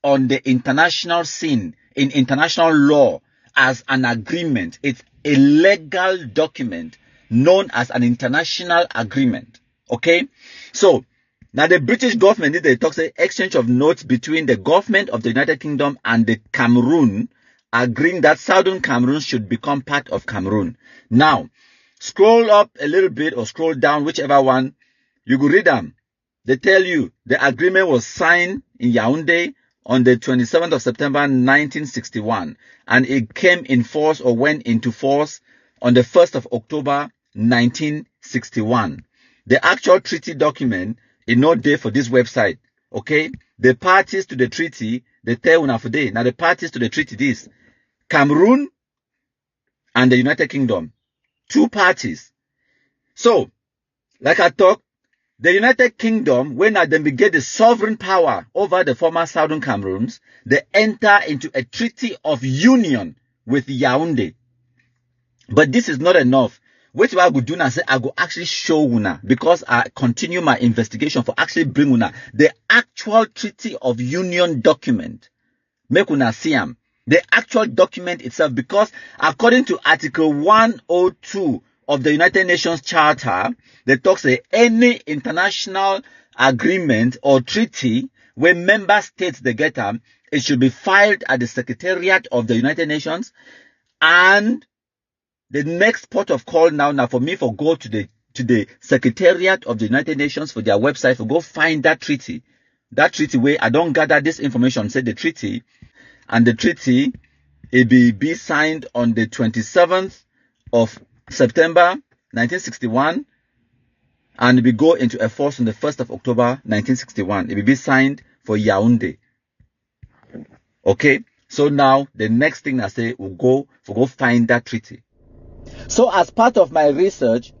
on the international scene in international law as an agreement. It's a legal document known as an international agreement. Okay, so now the British government did the talk say exchange of notes between the government of the United Kingdom and the Cameroon, agreeing that Southern Cameroon should become part of Cameroon. Now, scroll up a little bit or scroll down, whichever one, you could read them. They tell you the agreement was signed in Yaoundé on the 27th of September 1961, and it came in force or went into force on the 1st of October 1961. The actual treaty document is not there for this website. Okay, the parties to the treaty, they tell una for day. Now the parties to the treaty this Cameroon and the United Kingdom, 2 parties. So, like I talked, the United Kingdom, when they get the sovereign power over the former Southern Cameroons, they enter into a treaty of union with Yaoundé. But this is not enough. Which I would do now say I go actually show una, because I continue my investigation for actually bring una the actual treaty of union document. Make una see am. The actual document itself, because according to Article 102 of the United Nations Charter, they talk say any international agreement or treaty where member states they get them, it should be filed at the Secretariat of the United Nations. And the next port of call now for me for go to the Secretariat of the United Nations for their website for go find that treaty. That treaty where I don't gather this information, say the treaty. And the treaty, it be signed on the 27th of September 1961, and it will go into force on the 1st of October 1961. It will be signed for Yaoundé. Okay, so now the next thing I say, we'll go find that treaty. So as part of my research,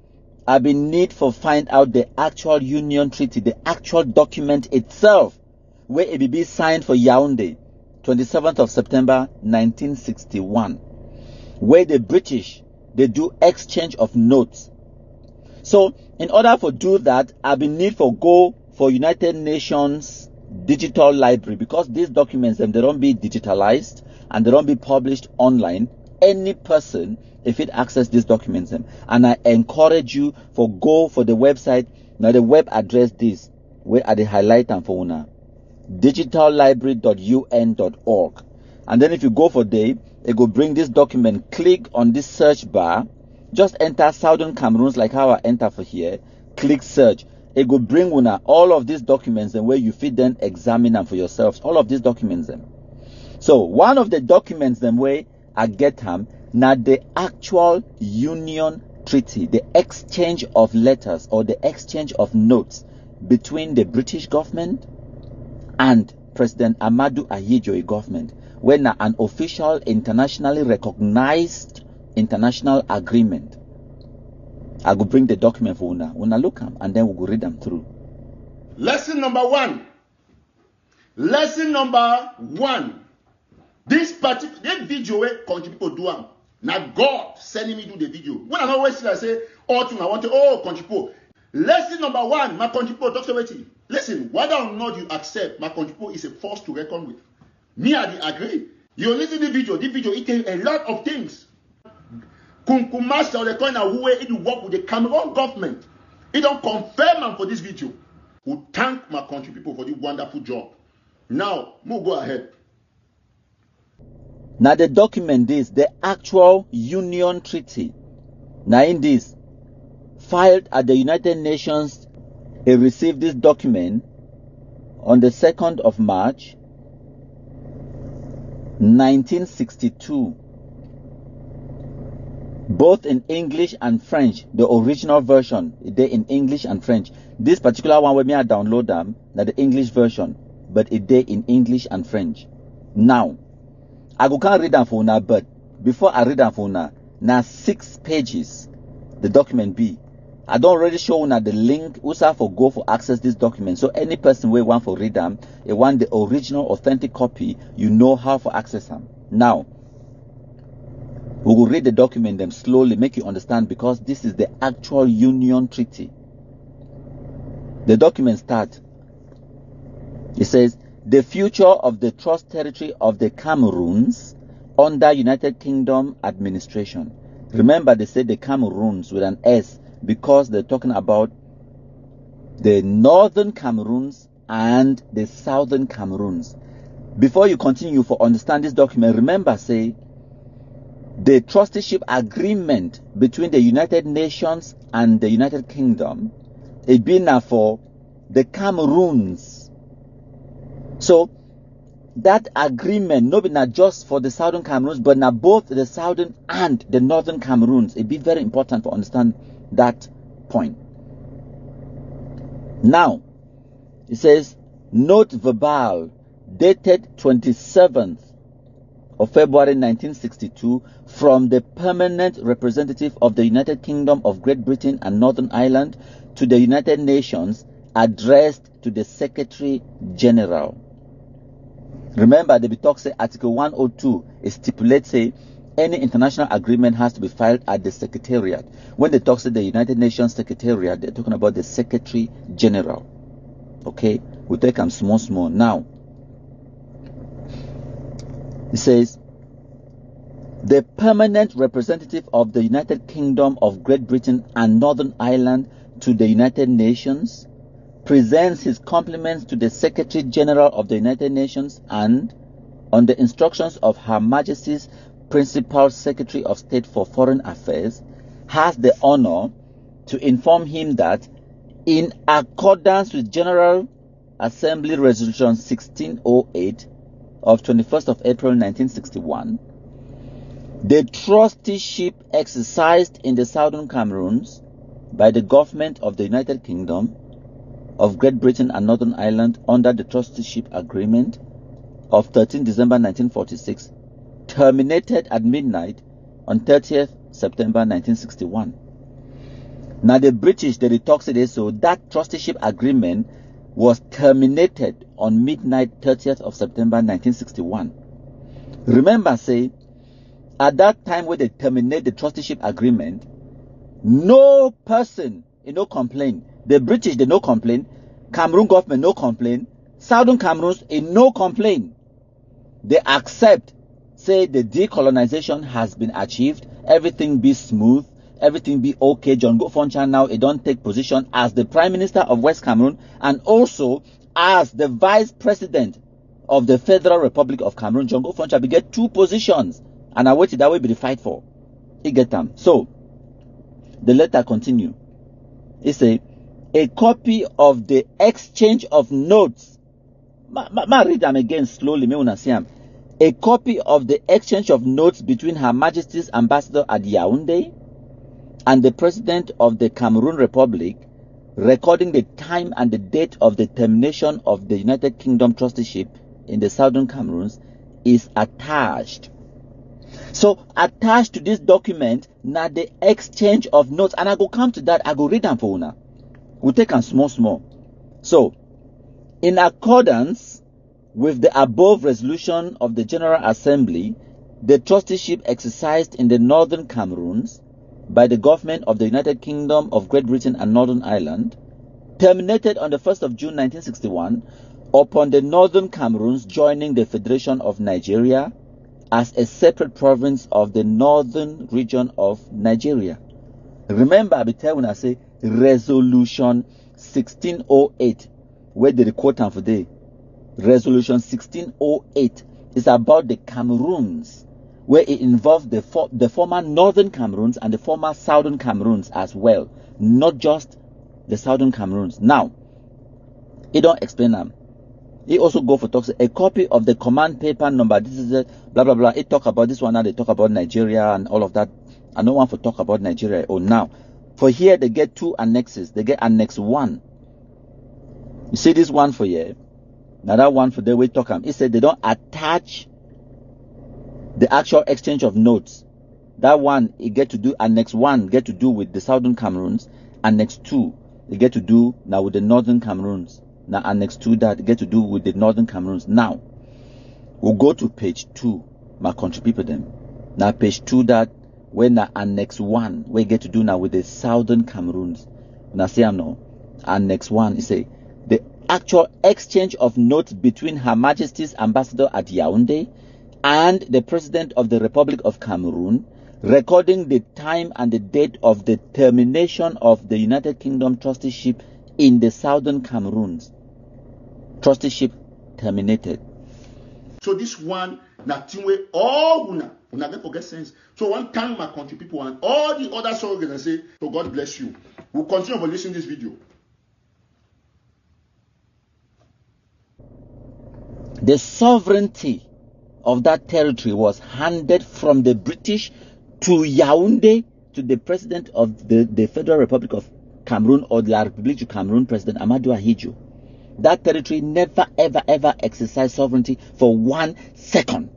I've been need for find out the actual union treaty, the actual document itself, where it will be signed for Yaoundé. 27th of September 1961, where the British, they do exchange of notes. So in order for do that, I've been need for go for United Nations digital library, because these documents they don't be digitalized and they don't be published online. Any person if it access these documents, and I encourage you for go for the website. Now the web address this where are the highlight and for una digitallibrary.un.org, and then if you go for there, it will bring this document. Click on this search bar, just enter Southern Cameroons like how I enter for here, click search. It will bring una all of these documents and where you fit then examine them for yourselves, all of these documents them. So one of the documents them where I get them now the actual union treaty, the exchange of letters or the exchange of notes between the British government and President Amadou Ahidjoe government, when an official internationally recognized international agreement. I will bring the document for una look them and then we will read them through. Lesson number 1. Lesson number 1. This video where country people do am. Now God sending me do the video. When I always see I say, oh, I want to, oh, country people. Lesson number 1, my country people talk about it. Listen, whether or not you accept, my country people is a force to reckon with. Me, I agree. You listen to the video it tells a lot of things. Kunkumasa, the kind of way it work with the Cameroon government. It don't confirm for this video. We thank my country people for this wonderful job. Now, we'll go ahead. Now the document is the actual union treaty. Now in this, filed at the United Nations, he received this document on the 2nd of March 1962, both in English and French. The original version, they in English and French. This particular one, when me I download them, that the English version, but it they in English and French. Now, I can't read them for now, but before I read them for now 6 pages, the document be. I don't already show now the link also for go for access this document. So any person will want for read them, they want the original authentic copy, you know how for access them. Now, we will read the document them slowly, make you understand, because this is the actual Union Treaty. The document starts. It says, the future of the trust territory of the Cameroons under United Kingdom administration. Remember, they said the Cameroons with an S because they're talking about the northern Cameroons and the southern Cameroons. Before you continue for understand this document, remember, say, the trusteeship agreement between the United Nations and the United Kingdom, it been now for the Cameroons. So, that agreement, not just for the southern Cameroons, but now both the southern and the northern Cameroons. It be very important to understand that point. Now, it says, note verbal dated 27th of February 1962 from the permanent representative of the United Kingdom of Great Britain and Northern Ireland to the United Nations, addressed to the Secretary General. Remember, the talk say Article 102 it stipulates say any international agreement has to be filed at the Secretariat. When they talk say the United Nations Secretariat, they're talking about the Secretary General. Okay, we'll take them small. Now, it says, the permanent representative of the United Kingdom of Great Britain and Northern Ireland to the United Nations presents his compliments to the Secretary General of the United Nations and, on the instructions of Her Majesty's Principal Secretary of State for Foreign Affairs, has the honor to inform him that, in accordance with General Assembly Resolution 1608 of 21st of April 1961, the trusteeship exercised in the Southern Cameroons by the government of the United Kingdom of Great Britain and Northern Ireland under the trusteeship agreement of 13 December 1946 terminated at midnight on 30th September 1961. Now the British, they talk today, so that trusteeship agreement was terminated on midnight 30th of September 1961. Remember, say, at that time when they terminate the trusteeship agreement, no person, no complaint. The British, they no complain. Cameroon government, no complain. Southern Cameroons, no complain. They accept, say the decolonization has been achieved, everything be smooth, everything be okay. John Go-Foncha now, he don't take position as the Prime Minister of West Cameroon and also as the Vice President of the Federal Republic of Cameroon. John Go-Foncha, we get 2 positions, and I waited that way be the fight for. He get them. So, the letter continue. It say, a copy of the exchange of notes. Ma read them again slowly. Me una see them. A copy of the exchange of notes between Her Majesty's Ambassador at Yaoundé and the President of the Cameroon Republic, recording the time and the date of the termination of the United Kingdom trusteeship in the Southern Cameroons, is attached. So, attached to this document, now the exchange of notes, and I go come to that, I go read them for una. We'll take them small. So, in accordance with the above resolution of the General Assembly, the trusteeship exercised in the Northern Cameroons by the government of the United Kingdom of Great Britain and Northern Ireland, terminated on the 1st of June 1961, upon the Northern Cameroons joining the Federation of Nigeria as a separate province of the Northern region of Nigeria. Remember, I be telling when I say Resolution 1608, where they quote them for day. Resolution 1608 is about the Cameroons, where it involved the former Northern Cameroons and the former Southern Cameroons as well, not just the Southern Cameroons. Now, it don't explain them. It also go for talks a copy of the command paper number. This is it, blah blah blah. It talk about this one now. They talk about Nigeria and all of that. I don't want to talk about Nigeria. Oh, now for here they get 2 annexes. They get annex 1. You see this one for here. Now that one for the way talk. It said they don't attach the actual exchange of notes. That one it get to do annex 1 get to do with the Southern Cameroons. Annex 2 they get to do now with the Northern Cameroons. Now annex 2 that get to do with the Northern Cameroons. Now we'll go to page 2. My country people them. Now page 2 that when the annex 1 we get to do now with the Southern Cameroons. Now see I'm now annex 1 is say the actual exchange of notes between Her Majesty's ambassador at Yaoundé and the President of the Republic of Cameroon, recording the time and the date of the termination of the United Kingdom trusteeship in the Southern Cameroons. Trusteeship terminated. So this one, nothing way all una get forget sense. So one thank my country people and all the other soldiers and say, so God bless you. We'll continue to listen to this video. The sovereignty of that territory was handed from the British to Yaoundé to the President of the Federal Republic of Cameroon, or the Republic du Cameroon, President Amadou Ahidjo. That territory never ever exercised sovereignty for 1 second.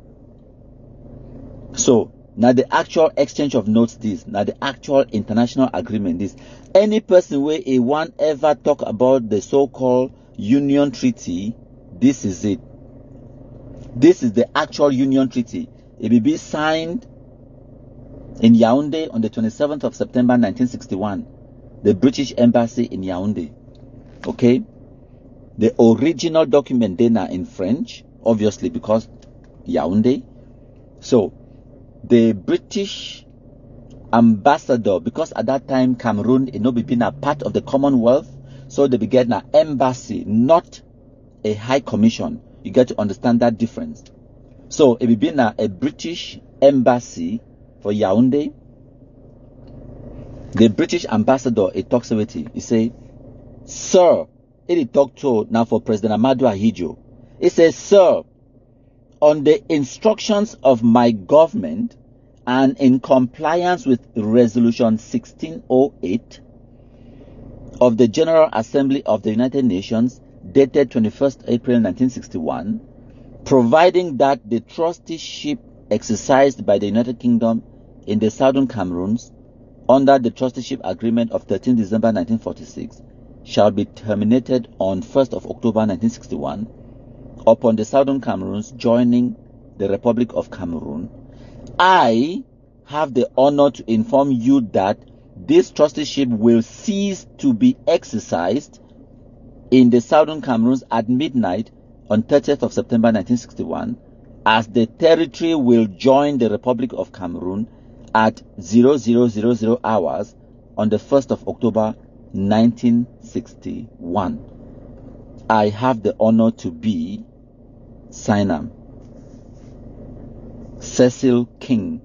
So now the actual exchange of notes this, now the actual international agreement this. Any person where a one ever talk about the so-called Union Treaty, this is it. This is the actual Union Treaty. It will be signed in Yaoundé on the 27th of September 1961. The British Embassy in Yaoundé. Okay? The original document then are in French, obviously because Yaoundé. So, the British ambassador, because at that time Cameroon had not been a part of the Commonwealth, so they began an embassy, not a high commission. You get to understand that difference. So it became a British embassy for Yaoundé. The British ambassador, he talks with him. He say, "Sir," he talk to now for President Amadou Ahidjo. He says, "Sir, on the instructions of my government and in compliance with Resolution 1608 of the General Assembly of the United Nations, dated 21st April 1961, providing that the trusteeship exercised by the United Kingdom in the Southern Cameroons under the trusteeship agreement of 13 December 1946 shall be terminated on 1st of October 1961 upon the Southern Cameroons joining the Republic of Cameroon. I have the honor to inform you that this trusteeship will cease to be exercised in the Southern Cameroons at midnight on 30th of September 1961, as the territory will join the Republic of Cameroon at 0000 hours on the 1st of October 1961. I have the honor to be signer Cecil King.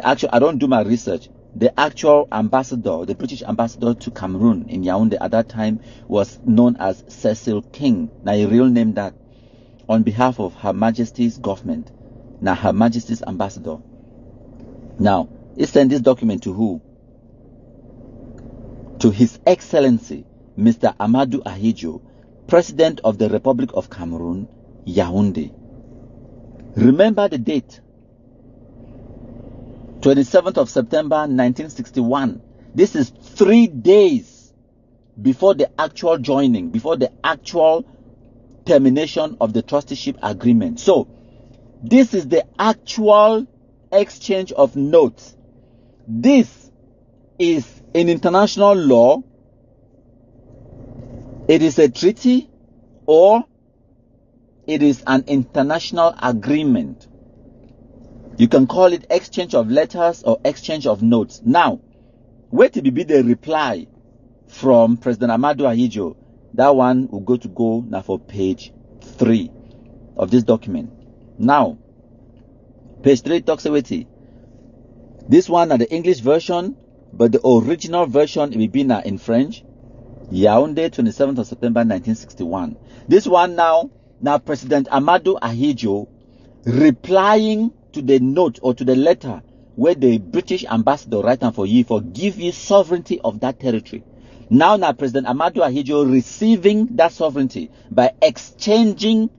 I don't do my research. The actual ambassador, the British ambassador to Cameroon in Yaoundé at that time was known as Cecil King. Now, a real name that, on behalf of Her Majesty's government. Now, Her Majesty's ambassador. Now, he sent this document to who? To His Excellency, Mr. Amadou Ahidjo, President of the Republic of Cameroon, Yaoundé. Remember the date. 27th of September 1961. This is 3 days before the actual joining, before the actual termination of the trusteeship agreement. So, this is the actual exchange of notes. This is in international law. It is a treaty or it is an international agreement. You can call it exchange of letters or exchange of notes. Now, wait to be the reply from President Amadou Ahidjo. That one will go now for page 3 of this document. Now, page 3 talks about it. This one are the English version, but the original version will be now in French. Yaoundé, 27th of September 1961. This one now Now, President Amadu Ahidjo replying to the note or to the letter where the British ambassador write down for give you sovereignty of that territory. Now, President Amadu Ahidjo receiving that sovereignty by exchanging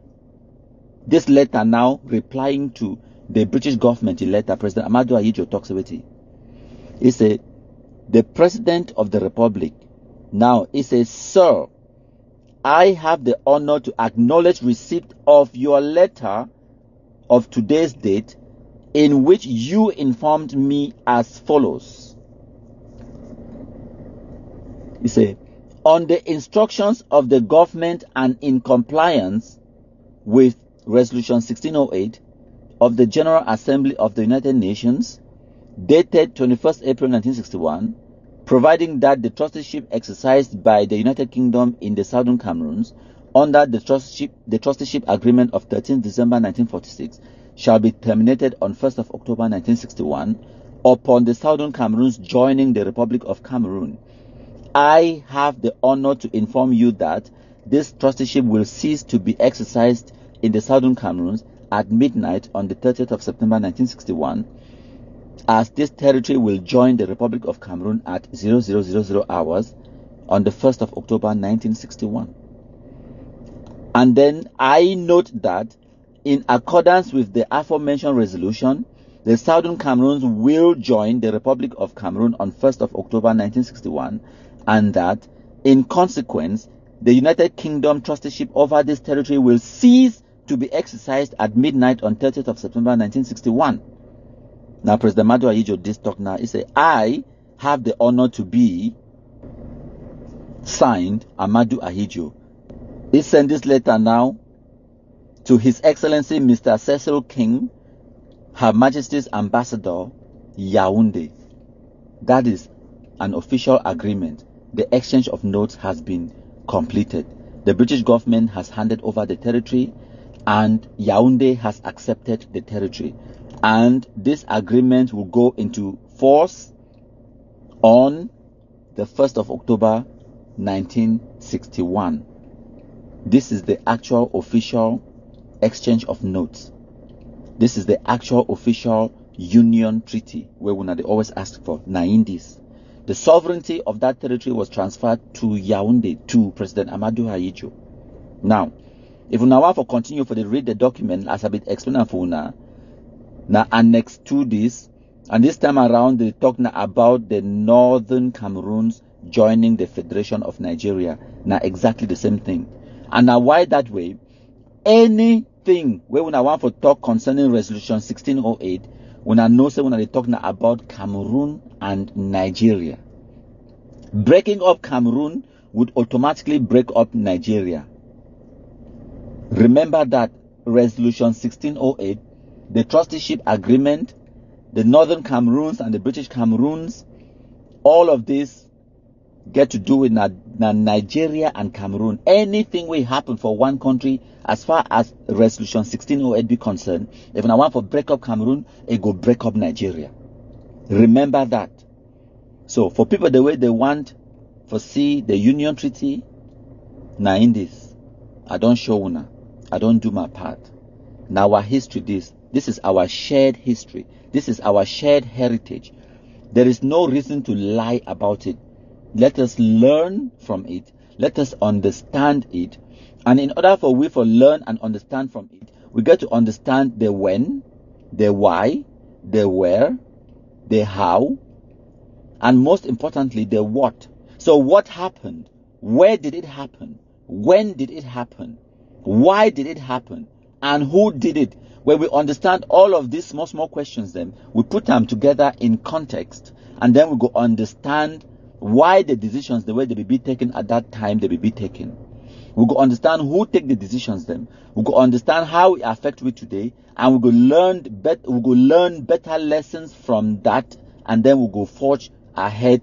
this letter, now replying to the British government in letter. President Amadu Ahidjo talks about it. He said, the President of the Republic, now he says, Sir, I have the honor to acknowledge receipt of your letter of today's date, in which you informed me as follows. He said, on the instructions of the government and in compliance with Resolution 1608 of the General Assembly of the United Nations, dated 21st April 1961, providing that the trusteeship exercised by the United Kingdom in the Southern Cameroons under the trusteeship agreement of 13th December 1946 shall be terminated on 1st of October 1961 upon the Southern Cameroons joining the Republic of Cameroon. I have the honor to inform you that this trusteeship will cease to be exercised in the Southern Cameroons at midnight on the 30th of September 1961, as this territory will join the Republic of Cameroon at 0000 hours on the 1st of October 1961. And then I note that in accordance with the aforementioned resolution, the Southern Cameroons will join the Republic of Cameroon on 1st of October 1961, and that in consequence, the United Kingdom trusteeship over this territory will cease to be exercised at midnight on 30th of September 1961. Now, President Amadu Ahidjo this talk now, he said, I have the honor to be signed Amadu Ahidjo. He sent this letter now to His Excellency Mr. Cecil King, Her Majesty's Ambassador, Yaoundé. That is an official agreement. The exchange of notes has been completed. The British government has handed over the territory, and Yaoundé has accepted the territory. And this agreement will go into force on the 1st of October 1961. This is the actual official exchange of notes. This is the actual official union treaty where they always ask for. Naindis. The sovereignty of that territory was transferred to Yaoundé, to President Amadu Ahidjo. Now, if we now want to continue for the read the document as I been explaining for now annex to this, and this time around they talk now about the Northern Cameroons joining the Federation of Nigeria. Now exactly the same thing. And now why that way? Anything where we now want to talk concerning Resolution 1608, when I know say when they talk now about Cameroon and Nigeria. Breaking up Cameroon would automatically break up Nigeria. Remember that Resolution 1608, the trusteeship agreement, the Northern Cameroons and the British Cameroons, all of this get to do with Nigeria and Cameroon. Anything will happen for one country as far as Resolution 1608 be concerned. If I want to break up Cameroon, it go break up Nigeria. Remember that. So for people the way they want to see the Union Treaty, now in this, I don't show una. I don't do my part. Now our history, this is our shared history. This is our shared heritage. There is no reason to lie about it. Let us learn from it. Let us understand it. And in order for we to learn and understand from it, we get to understand the when, the why, the where, the how, and most importantly, the what. So what happened? Where did it happen? When did it happen? Why did it happen? And who did it? When we understand all of these small questions, then we put them together in context, and then we go understand why the decisions, the way they will be taken at that time, they will be taken. We go understand who take the decisions then. We go understand how it affect we today, and we go learn better lessons from that, and then we go forge ahead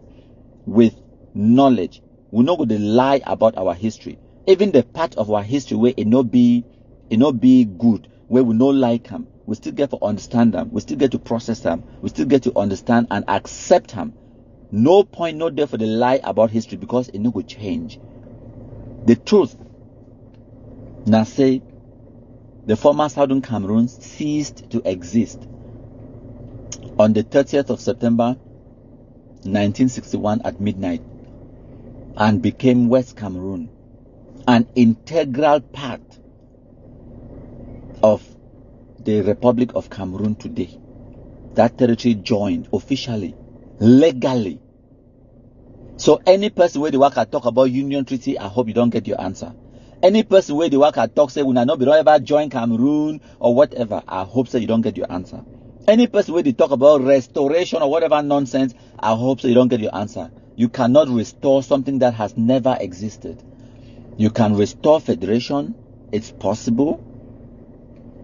with knowledge. We not going to lie about our history. Even the part of our history where it not be good, where we no like them, we still get to understand them. We still get to process them. We still get to understand and accept them. No point, no there for the lie about history, because it no go change. The truth. Now say the former Southern Cameroon ceased to exist on the 30th of September 1961 at midnight and became West Cameroon, an integral part of the Republic of Cameroon today. That territory joined officially, legally. So any person where the worker talk about Union Treaty, I hope you don't get your answer. Any person where the worker talk say we not be ever join Cameroon or whatever, I hope so you don't get your answer. Any person where they talk about restoration or whatever nonsense, I hope so you don't get your answer. You cannot restore something that has never existed. You can restore federation, it's possible.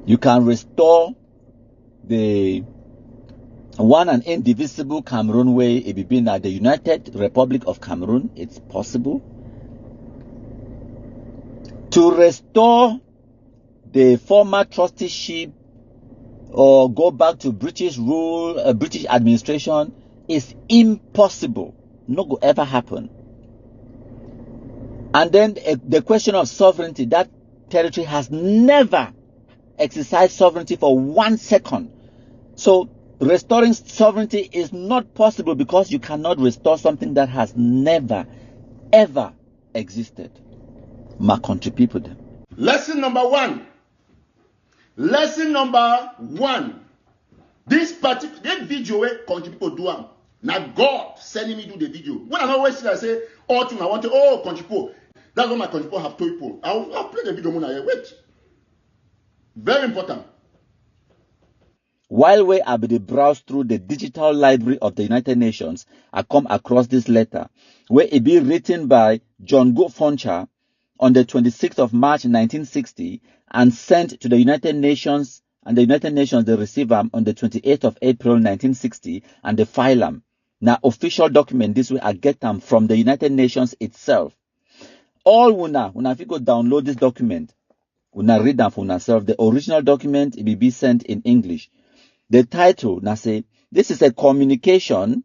You can restore the one and indivisible Cameroon way, it be being at the United Republic of Cameroon, it's possible. To restore the former trusteeship or go back to British rule, British administration is impossible. Not going to ever happen. And then the question of sovereignty, that territory has never exercised sovereignty for 1 second. So restoring sovereignty is not possible because you cannot restore something that has never, ever existed. My country people. Lesson number one. Lesson number one. This video where country people do am. Now God sending me do the video. When I always see I say, oh, I want to, oh, country people. That's what my country people have told people. I'll play the video when I wait. Very important. While we are being browsed through the digital library of the United Nations, I come across this letter where it be written by John Foncha on the 26th of March 1960 and sent to the United Nations, and the United Nations they receive them on the 28th of April 1960 and they file them. Now official document this way I get them from the United Nations itself. All una if you go download this document, una read them for yourself. The original document it will be sent in English. The title, now say, this is a communication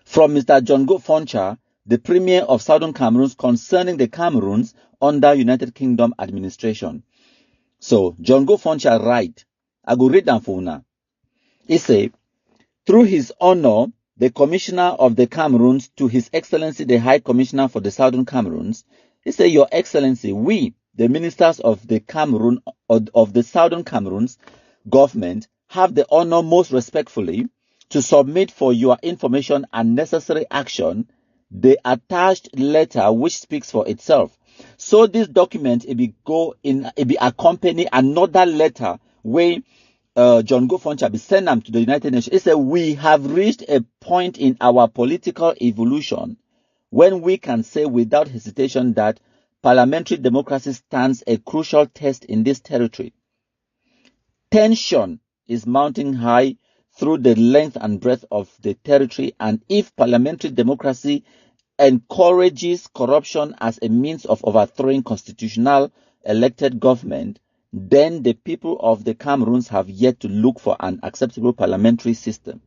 from Mr. John Foncha, the Premier of Southern Cameroon, concerning the Cameroons under United Kingdom administration. So, John Foncha write, I go read them for now. He say, through his honor, the Commissioner of the Cameroons to His Excellency the High Commissioner for the Southern Cameroons, he say, Your Excellency, we, the ministers of the Cameroon, of the Southern Cameroons, government have the honor most respectfully to submit for your information and necessary action the attached letter which speaks for itself. So this document it be accompany another letter where John Foncha be send them to the United Nations. It said we have reached a point in our political evolution when we can say without hesitation that parliamentary democracy stands a crucial test in this territory. Tension is mounting high through the length and breadth of the territory, and if parliamentary democracy encourages corruption as a means of overthrowing constitutional elected government, then the people of the Cameroons have yet to look for an acceptable parliamentary system.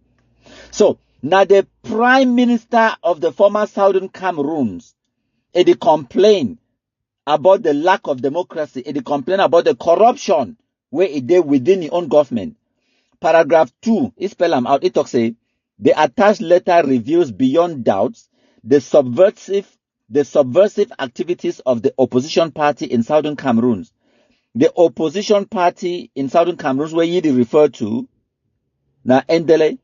So, now the Prime Minister of the former Southern Cameroons, they complain about the lack of democracy, they complain about the corruption where it did within the own government. Paragraph 2, it spell them out. It talks say, the attached letter reveals beyond doubts the subversive activities of the opposition party in Southern Cameroon. The opposition party in Southern Cameroon, where you refer to, now Endele.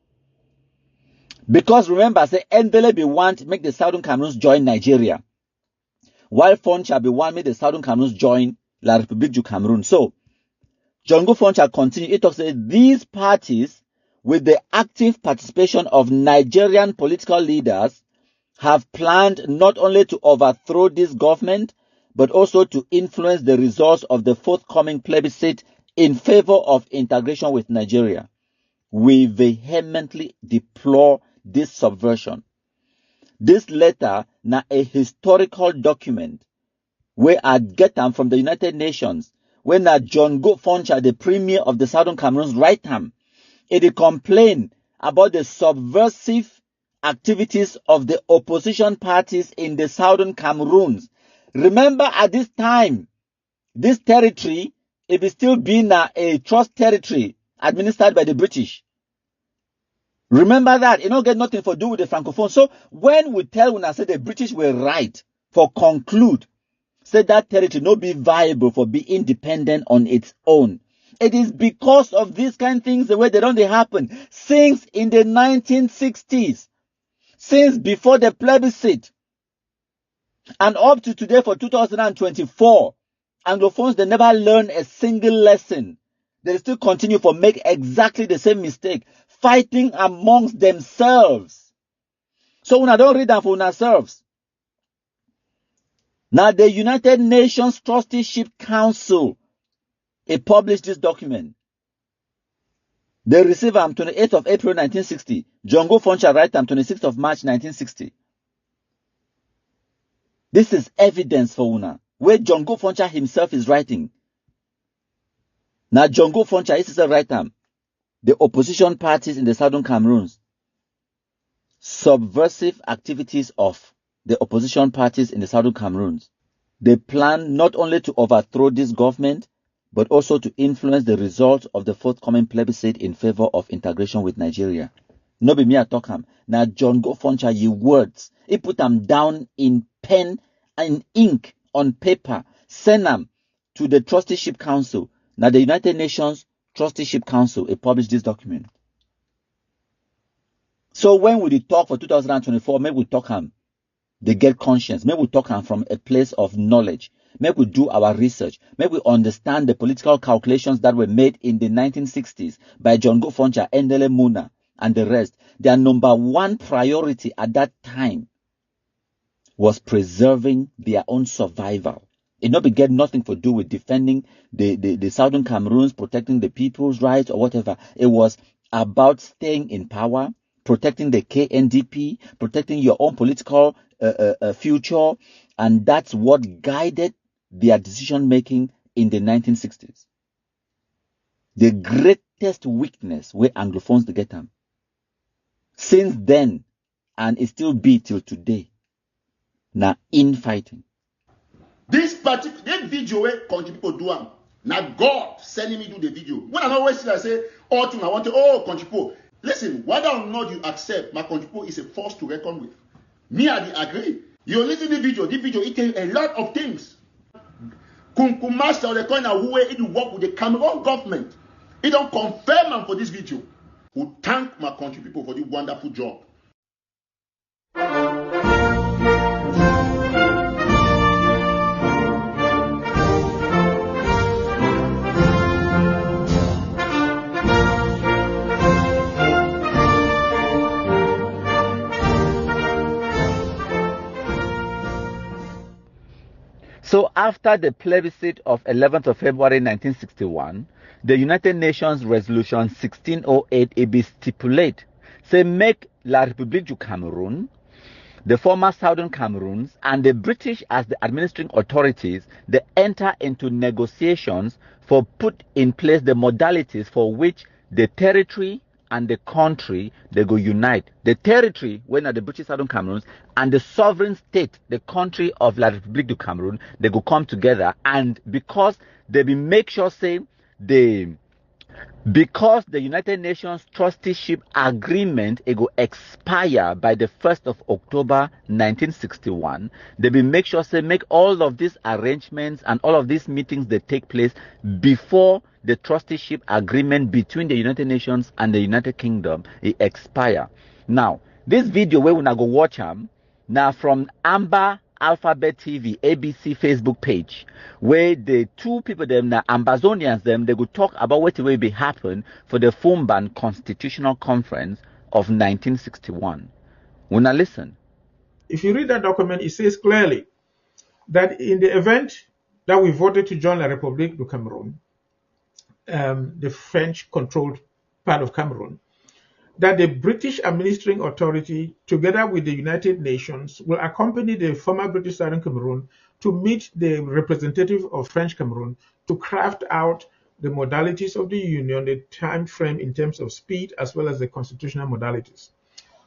Because remember, say Endele be want to make the Southern Cameroons join Nigeria, while Foncha be want make the Southern Cameroons join La République du Cameroun. So, John Foncha continue. It talks that these parties, with the active participation of Nigerian political leaders, have planned not only to overthrow this government, but also to influence the results of the forthcoming plebiscite in favor of integration with Nigeria. We vehemently deplore this subversion. This letter, now a historical document, where I get them from the United Nations, when John Foncha, the Premier of the Southern Cameroons, write them, it complain about the subversive activities of the opposition parties in the Southern Cameroons. Remember, at this time, this territory, it is still being a trust territory administered by the British. Remember that. It don't get nothing to do with the Francophone. So when we tell when I say the British were right for conclude, say that territory not be viable for be independent on its own. It is because of these kind of things the way they don't happen since in the 1960s, since before the plebiscite, and up to today for 2024. Anglophones, they never learn a single lesson. They still continue to make exactly the same mistake, fighting amongst themselves. So when I don't read that for yourselves. Now the United Nations Trusteeship Council, it published this document. They received them 28th of April 1960. John Go Foncha write them 26th of March 1960. This is evidence for Una, where John Go Foncha himself is writing. Now John Go Foncha is a writer. The opposition parties in the southern Cameroons, subversive activities of the opposition parties in the southern Cameroons. They plan not only to overthrow this government, but also to influence the result of the forthcoming plebiscite in favor of integration with Nigeria. No be me I talk him. Now John Go Foncha, ye words. He put them down in pen and ink on paper. Send them to the Trusteeship Council. Now the United Nations Trusteeship Council, it published this document. So when we talk for 2024, maybe we talk they get conscience. Maybe we talk from a place of knowledge. Maybe we do our research. Maybe we understand the political calculations that were made in the 1960s by John Go Foncha, Endele Muna, and the rest. Their number one priority at that time was preserving their own survival. It not get nothing to do with defending the Southern Cameroons, protecting the people's rights or whatever. It was about staying in power, protecting the KNDP, protecting your own political future, and that's what guided their decision-making in the 1960s. The greatest weakness where Anglophones to get them. Since then, and it still be till today, now infighting. This particular video where country people do am. Now God sending me do the video. When I always see I say, oh, I want to, oh, country people. Listen, whether or not you accept, my country people is a force to reckon with. Me, I agree. You listen to the video, it tells a lot of things. Kunkumaster, the kind of way it work with the Cameroon government. It don't confirm for this video. Who thank my country people for the wonderful job. So after the plebiscite of 11th of February 1961, the United Nations Resolution 1608 it stipulate, say make La République du Cameroun, the former Southern Cameroons, and the British as the administering authorities, they enter into negotiations for put in place the modalities for which the territory and the country, they go unite. The territory, when at the British Southern Cameroons, and the sovereign state, the country of La République du Cameroun, they go come together. And because they be make sure, say, because the United Nations Trusteeship Agreement it go expire by the 1st of October 1961, they be make sure, say, make all of these arrangements and all of these meetings that take place before the trusteeship agreement between the United Nations and the United Kingdom it expire. Now, this video where we now go watch them now from Amber Alphabet TV, ABC Facebook page, where the two people them now Ambazonians them they could talk about what will be happen for the Fumban Constitutional Conference of 1961. When I listen, if you read that document, it says clearly that in the event that we voted to join La République du Cameroun, the French-controlled part of Cameroon, that the British administering authority, together with the United Nations, will accompany the former British Southern Cameroon to meet the representative of French Cameroon to craft out the modalities of the union, the time frame in terms of speed, as well as the constitutional modalities.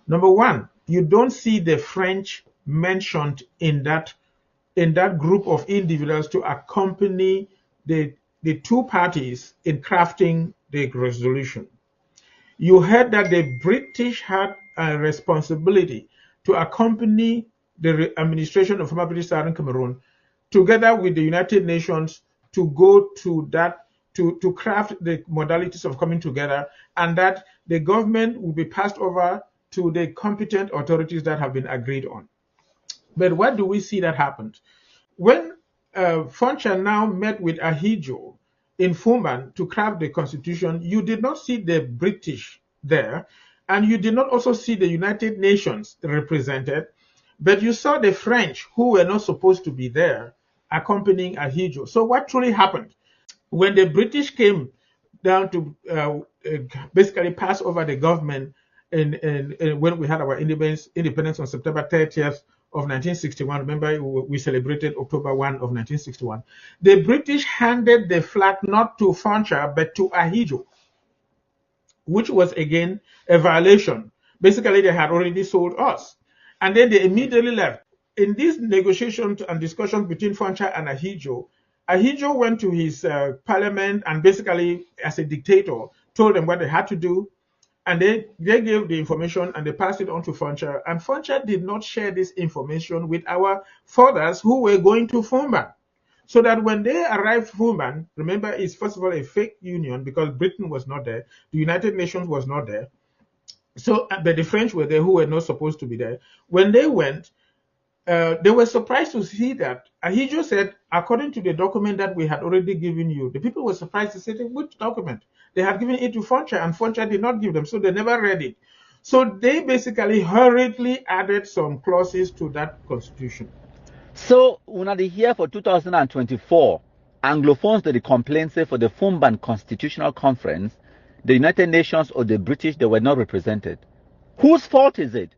Number one, you don't see the French mentioned in that group of individuals to accompany the the two parties in crafting the resolution. You heard that the British had a responsibility to accompany the administration of former British Southern Cameroon together with the United Nations to go to that, to craft the modalities of coming together, and that the government will be passed over to the competent authorities that have been agreed on. But what do we see that happened? When Foncha now met with Ahidjo in Fumban to craft the constitution, you did not see the British there, and you did not also see the United Nations represented, but you saw the French, who were not supposed to be there, accompanying Ahidjo. So what truly happened? When the British came down to basically pass over the government when we had our independence on September 30th of 1961, remember we celebrated October 1 of 1961, the British handed the flag not to Foncha but to Ahidjo, which was again a violation. Basically, they had already sold us. And then they immediately left. In these negotiations and discussions between Foncha and Ahidjo, Ahidjo went to his parliament and basically, as a dictator, told them what they had to do. And they gave the information and they passed it on to Foncha. And Foncha did not share this information with our fathers who were going to Fumban. So that when they arrived Fumban, remember, it's first of all a fake union because Britain was not there. The United Nations was not there. So, but the French were there who were not supposed to be there. When they went, they were surprised to see that Ahidjo said, according to the document that we had already given you, the people were surprised to say, which document? They had given it to Foncha, and Foncha did not give them, so they never read it. So they basically hurriedly added some clauses to that constitution. So, when they here for 2024, Anglophones that the complaints say for the Fumban Constitutional Conference, the United Nations or the British, they were not represented. Whose fault is it?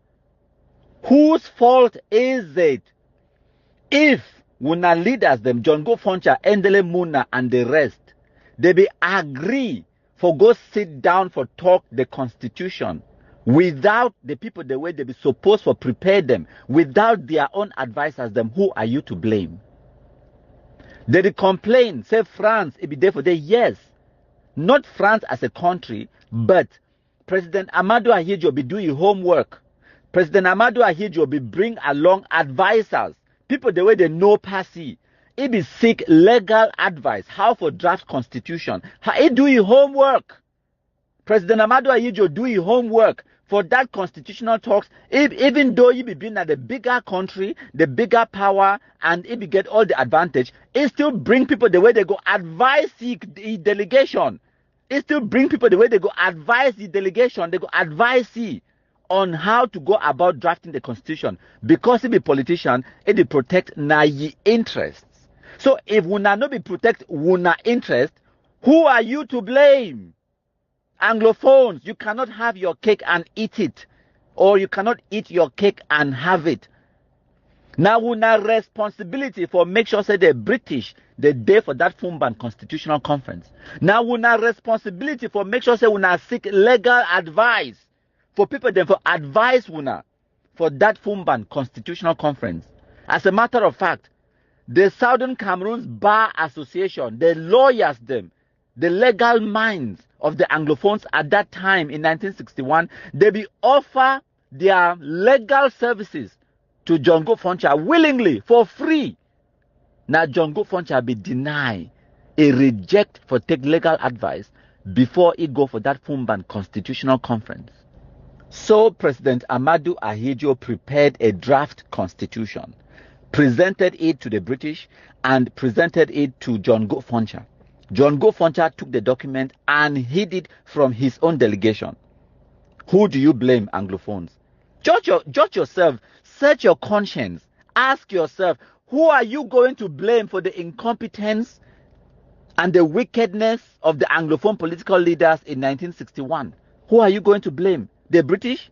Whose fault is it? If Wuna leaders, them, John Go Foncha, Endele Muna, and the rest, they be agree for go sit down for talk the constitution without the people the way they be supposed to prepare them, without their own advisors, them, who are you to blame? They complain, say France, it be there for them. Yes, not France as a country, but President Amadou Ahidjo be doing homework. President Amadou Ahidjo be bring along advisors, people the way they know passy. He be seek legal advice, how for draft constitution. How he do his homework. President Amadou Ahidjo do his homework for that constitutional talks. Even though he be being at the bigger country, the bigger power, and he be get all the advantage, he still bring people the way they go advise the delegation. He still bring people the way they go advise the delegation. They go advise on how to go about drafting the constitution, because he be politician, he be protect na ye interests. So if Wuna no be protect Wuna interest, who are you to blame? Anglophones, you cannot have your cake and eat it, or you cannot eat your cake and have it. Now Wuna responsibility for make sure say the British the day for that Fumban Constitutional Conference. Now Wuna responsibility for make sure say Wuna seek legal advice for people then for advise Wuna for that Fumban Constitutional Conference. As a matter of fact, the Southern Cameroon's Bar Association, the lawyers them, the legal minds of the Anglophones at that time in 1961, they be offer their legal services to John Go Foncha willingly for free. Now John Go Foncha be deny, a reject for take legal advice before he go for that Fumban Constitutional Conference. So President Amadou Ahidjo prepared a draft constitution, presented it to the British, and presented it to John Go Foncha. John Go Foncha took the document and hid it from his own delegation. Who do you blame, Anglophones? Judge yourself, search your conscience, ask yourself, who are you going to blame for the incompetence and the wickedness of the Anglophone political leaders in 1961? Who are you going to blame? The British?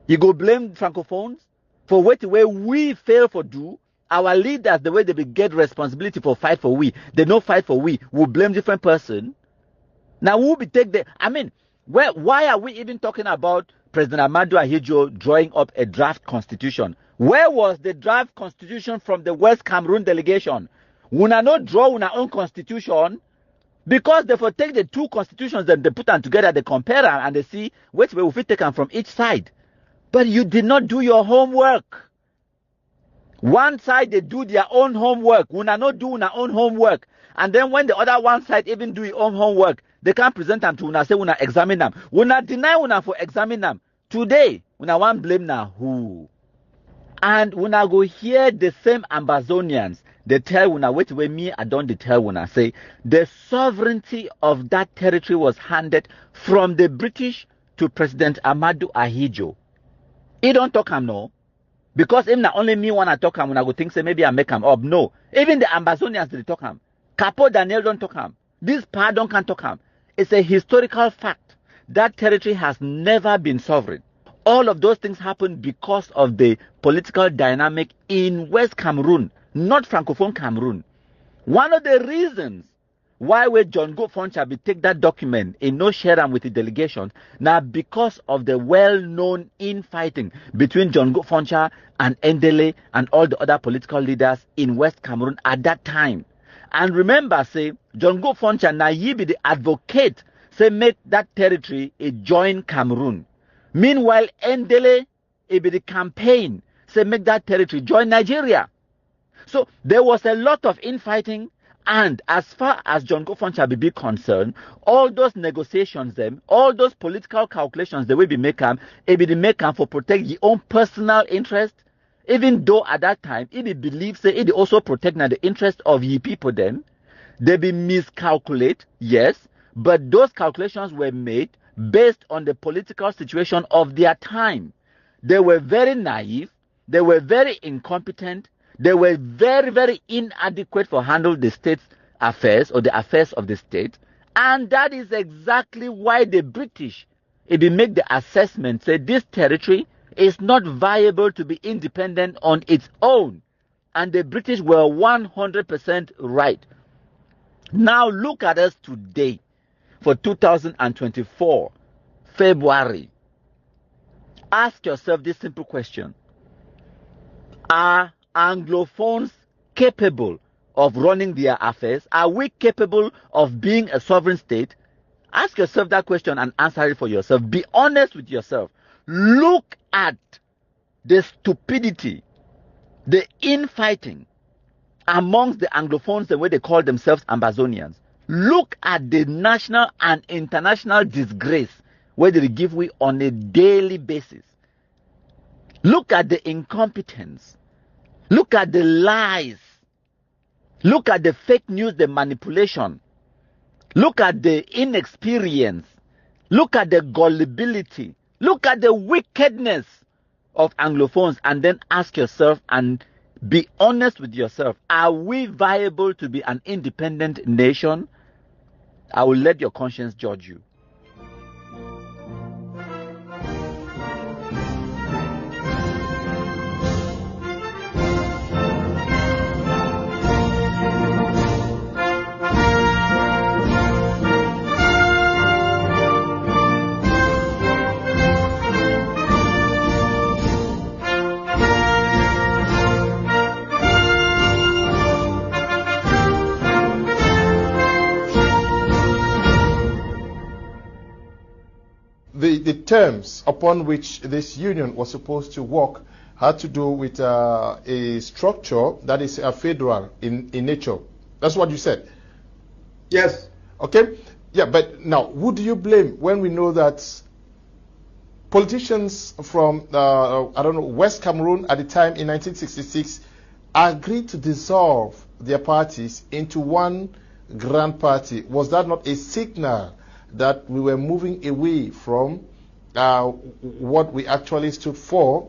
You go blame Francophones for what way we fail for do? Our leaders, the way they get responsibility for fight for we, they no fight for we blame different person. Now who be take the, I mean, why are we even talking about President Amadou Ahidjo drawing up a draft constitution? Where was the draft constitution from the West Cameroon delegation? Wuna no draw una own constitution. Because they for take the two constitutions that they put them together, they compare them and they see which way we fit take them from each side. But you did not do your homework. One side they do their own homework. Una not do una own homework. And then when the other one side even do your own homework, they can't present them to una, say una examine them. Una deny una for examine them. Today, una want blame now who? And una go hear the same Ambazonians. They tell una, wait, me, I don't tell una, say, the sovereignty of that territory was handed from the British to President Amadou Ahidjo. He don't talk him, no. Because if not only me wanna talk him, when I go think say maybe I make him up. No. Even the Ambazonians they talk him. Capo Daniel don't talk him. This pardon can't talk him. It's a historical fact. That territory has never been sovereign. All of those things happened because of the political dynamic in West Cameroon, not Francophone Cameroon. One of the reasons why we John Go Foncha take that document and no share them with the delegation now because of the well-known infighting between John Go Foncha and Endele and all the other political leaders in West Cameroon at that time. And remember, say, John Go Foncha now he be the advocate, say make that territory a joint Cameroon. Meanwhile, Endele it be the campaign, say make that territory join Nigeria. So there was a lot of infighting. And as far as John Go Foncha be concerned, all those negotiations, them, all those political calculations, they will be making, it be the making for protect your own personal interest. Even though at that time, it believes that it also protect the interest of ye people. Then they be miscalculate, yes, but those calculations were made based on the political situation of their time. They were very naive. They were very incompetent. They were very, very inadequate for handle the state's affairs or the affairs of the state. And that is exactly why the British, if they make the assessment, say this territory is not viable to be independent on its own. And the British were 100% right. Now look at us today for 2024, February. Ask yourself this simple question. Are Anglophones capable of running their affairs? Are we capable of being a sovereign state? Ask yourself that question and answer it for yourself. Be honest with yourself. Look at the stupidity, the infighting amongst the Anglophones, the way they call themselves Ambazonians. Look at the national and international disgrace where they give way on a daily basis. Look at the incompetence. Look at the lies. Look at the fake news, the manipulation. Look at the inexperience. Look at the gullibility. Look at the wickedness of Anglophones, and then ask yourself and be honest with yourself. Are we viable to be an independent nation? I will let your conscience judge you. The terms upon which this union was supposed to work had to do with a structure that is federal in nature. That's what you said. Yes. Okay. Yeah, but now, who do you blame when we know that politicians from, West Cameroon at the time in 1966 agreed to dissolve their parties into one grand party? Was that not a signal that we were moving away from what we actually stood for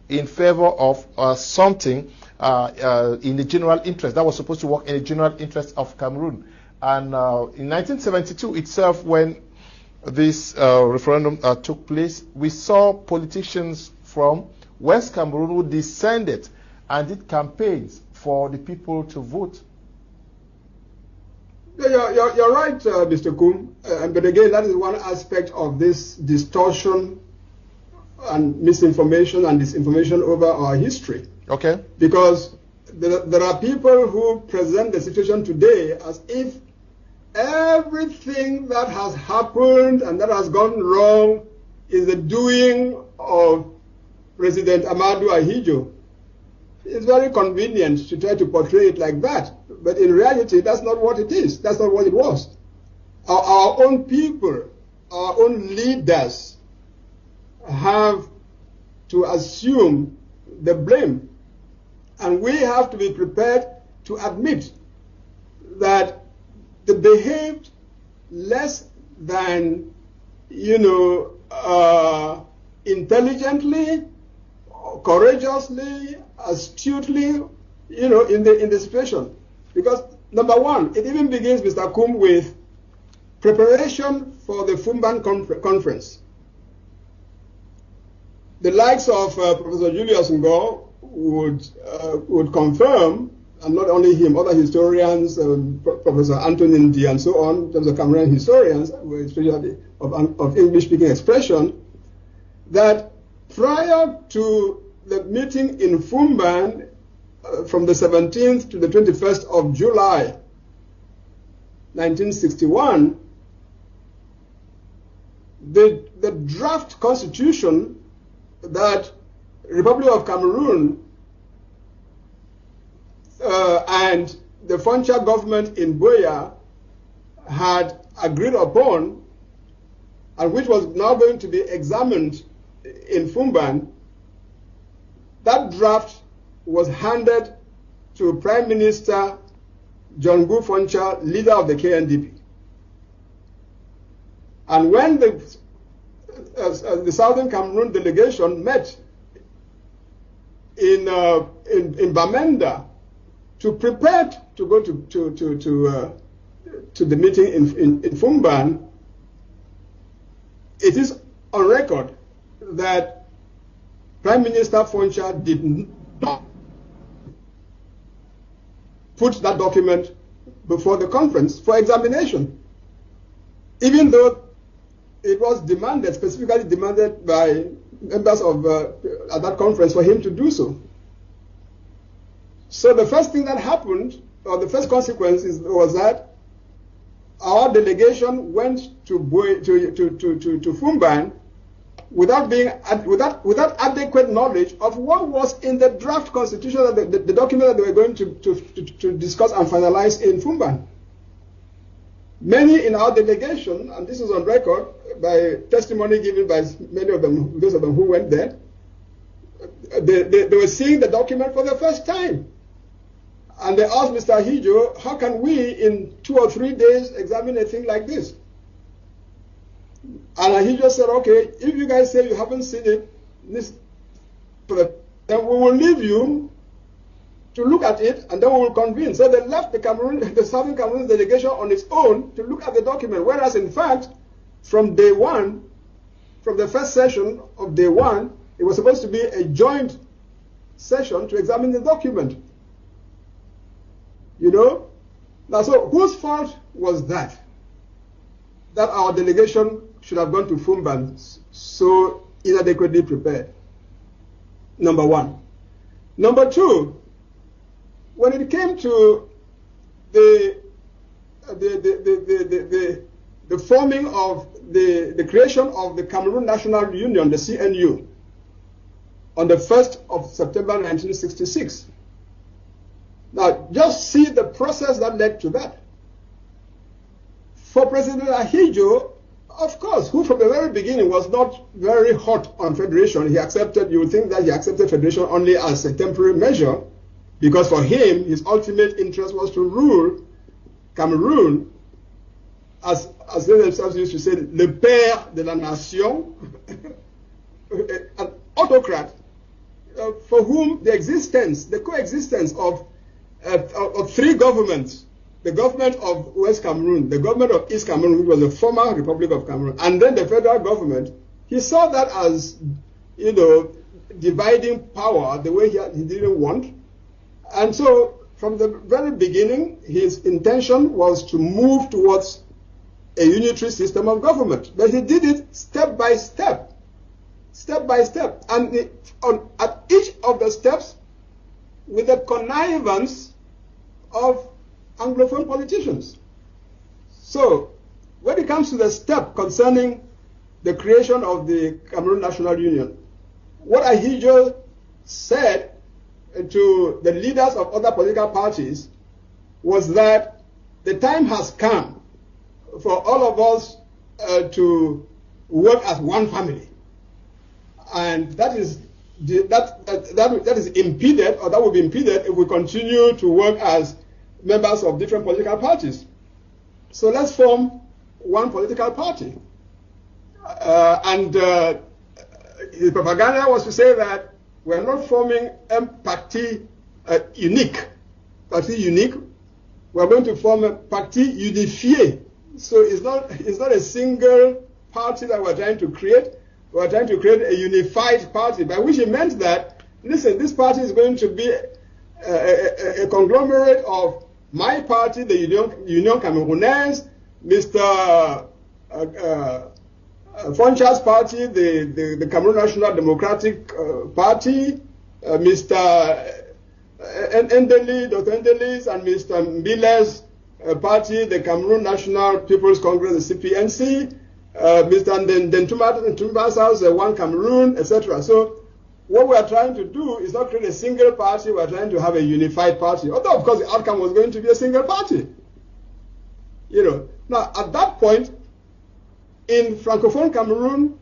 in favor of something in the general interest that was supposed to work in the general interest of Cameroon? And in 1972 itself, when this referendum took place, we saw politicians from West Cameroon who descended and did campaigns for the people to vote. You're right, Mr. Kum. But again, that is one aspect of this distortion and misinformation and disinformation over our history. Okay. Because there are people who present the situation today as if everything that has happened and that has gone wrong is the doing of President Ahmadu Ahidjo. It's very convenient to try to portray it like that, but in reality, that's not what it is. That's not what it was. Our own people, our own leaders have to assume the blame, and we have to be prepared to admit that they behaved less than, intelligently, courageously, astutely, in the situation. Because number one, it even begins, Mr. Kum, with preparation for the Fumban conference. The likes of Professor Julius Ngo would confirm, and not only him, other historians, Professor Anthony Ndi and so on, in terms of Cameroonian historians, especially of English-speaking expression, that prior to the meeting in Fumban from the 17th to the 21st of July 1961, the draft constitution that Republic of Cameroon and the Foncha government in Buea had agreed upon, and which was now going to be examined in Fumban, that draft was handed to Prime Minister John Gu Foncha, leader of the KNDP. And when the Southern Cameroon delegation met in Bamenda to prepare to go to the meeting in Fumban, it is on record that Prime Minister Foncha did not put that document before the conference for examination, even though it was demanded, specifically demanded by members of at that conference for him to do so. So the first thing that happened, or the first consequence, was that our delegation went to Fumban without adequate knowledge of what was in the draft constitution, the document that they were going to discuss and finalize in Fumban. Many in our delegation, and this is on record by testimony given by many of them, those of them who went there, they were seeing the document for the first time. And they asked Mr. Ahidjo, how can we in 2 or 3 days examine a thing like this? And Ahidjo said, okay, if you guys say you haven't seen it, then we will leave you to look at it, and then we will convene. So they left the Southern Cameroon delegation on its own to look at the document, whereas in fact, from day one, from the first session of day one, it was supposed to be a joint session to examine the document. Now, so whose fault was that? That our delegation should have gone to Fumban so inadequately prepared. Number one. Number two, when it came to the forming of the creation of the Cameroon National Union, the CNU, on the 1st of September 1966. Now, just see the process that led to that. For President Ahidjo, of course, who from the very beginning was not very hot on federation, you would think that he accepted federation only as a temporary measure, because for him, his ultimate interest was to rule Cameroon, as they themselves used to say, le père de la nation, an autocrat, for whom the coexistence of 3 governments, the government of West Cameroon, the government of East Cameroon, which was the former Republic of Cameroon, and then the federal government, he saw that as, dividing power the way he didn't want. And so, from the very beginning, his intention was to move towards a unitary system of government. But he did it step by step. And at each of the steps, with the connivance of Anglophone politicians. So, when it comes to the step concerning the creation of the Cameroon National Union, what Ahidjo said to the leaders of other political parties was that the time has come for all of us to work as one family, and that is impeded, or that will be impeded if we continue to work as members of different political parties. So let's form one political party. The propaganda was to say that we're not forming a party unique. We're going to form a parti unifié. So it's not a single party that we're trying to create. We're trying to create a unified party, by which it meant that, listen, this party is going to be a conglomerate of my party, the Union Camerounaise, Mr. Foncha's party, the Cameroon National Democratic Party, Mr. Ndeli, Dr. Ndeli's, and Mr. Mbile's party, the Cameroon National People's Congress, the CPNC, Mr. Ntumba's house, One Cameroon, etc. So what we are trying to do is not create a single party, we are trying to have a unified party. Although, of course, the outcome was going to be a single party. You know. Now, at that point, in Francophone Cameroon,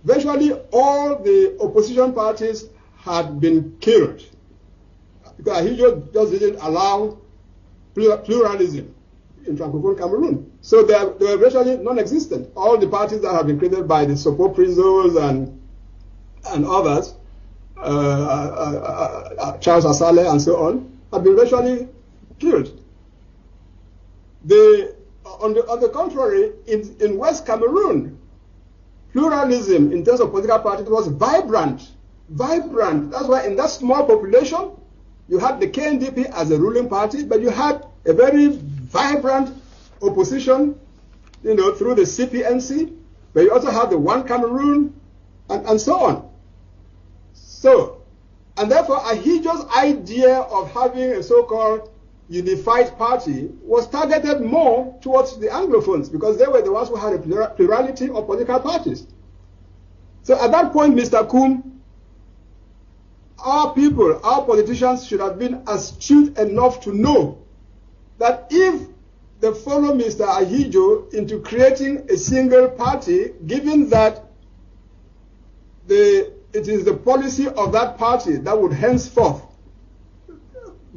virtually all the opposition parties had been killed, because Ahidjo just didn't allow pluralism in Francophone Cameroon. So they were virtually non-existent. All the parties that have been created by the Sopo Prizos and others, Charles Asale and so on, have been virtually killed. On the contrary, in West Cameroon, pluralism in terms of political parties was vibrant. That's why in that small population, you had the KNDP as a ruling party, but you had a very vibrant opposition, you know, through the CPNC, but you also have the One Cameroon, and so on. So, and therefore, Ahidjo's idea of having a so-called unified party was targeted more towards the Anglophones, because they were the ones who had a plurality of political parties. So at that point, Mr. Koum, our people, our politicians should have been astute enough to know that if they follow Mr. Ahidjo into creating a single party, given that it is the policy of that party that would henceforth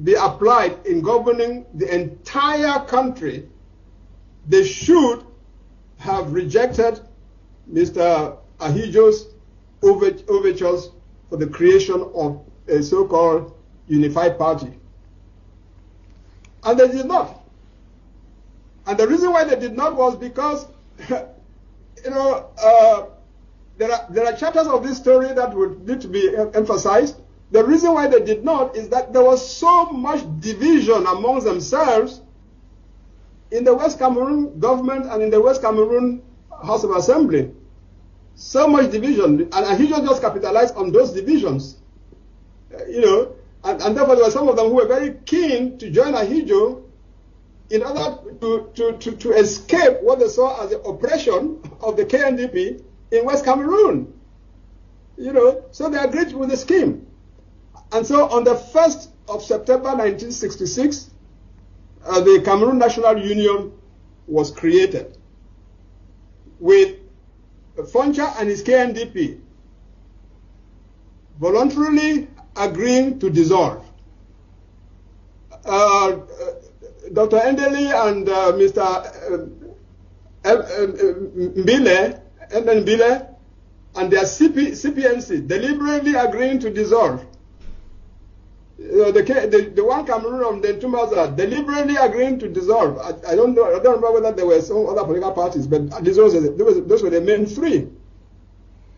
be applied in governing the entire country, they should have rejected Mr. Ahidjo's overtures for the creation of a so-called unified party. And they did not. And the reason why they did not was because, you know, there are chapters of this story that would need to be emphasized. The reason why they did not is that there was so much division amongst themselves in the West Cameroon government and in the West Cameroon House of Assembly. So much division, and Ahidjo just capitalized on those divisions. You know, and therefore there were some of them who were very keen to join Ahidjo in order to escape what they saw as the oppression of the KNDP in West Cameroon. You know, so they agreed with the scheme. And so on the 1st of September 1966, the Cameroon National Union was created, with Foncha and his KNDP voluntarily agreeing to dissolve. Dr. Ndeli and Mr. Mbile and their CPNC deliberately agreeing to dissolve. The One Cameroon of the Ntumbaza deliberately agreeing to dissolve. I don't remember whether there were some other political parties, but those were the main three.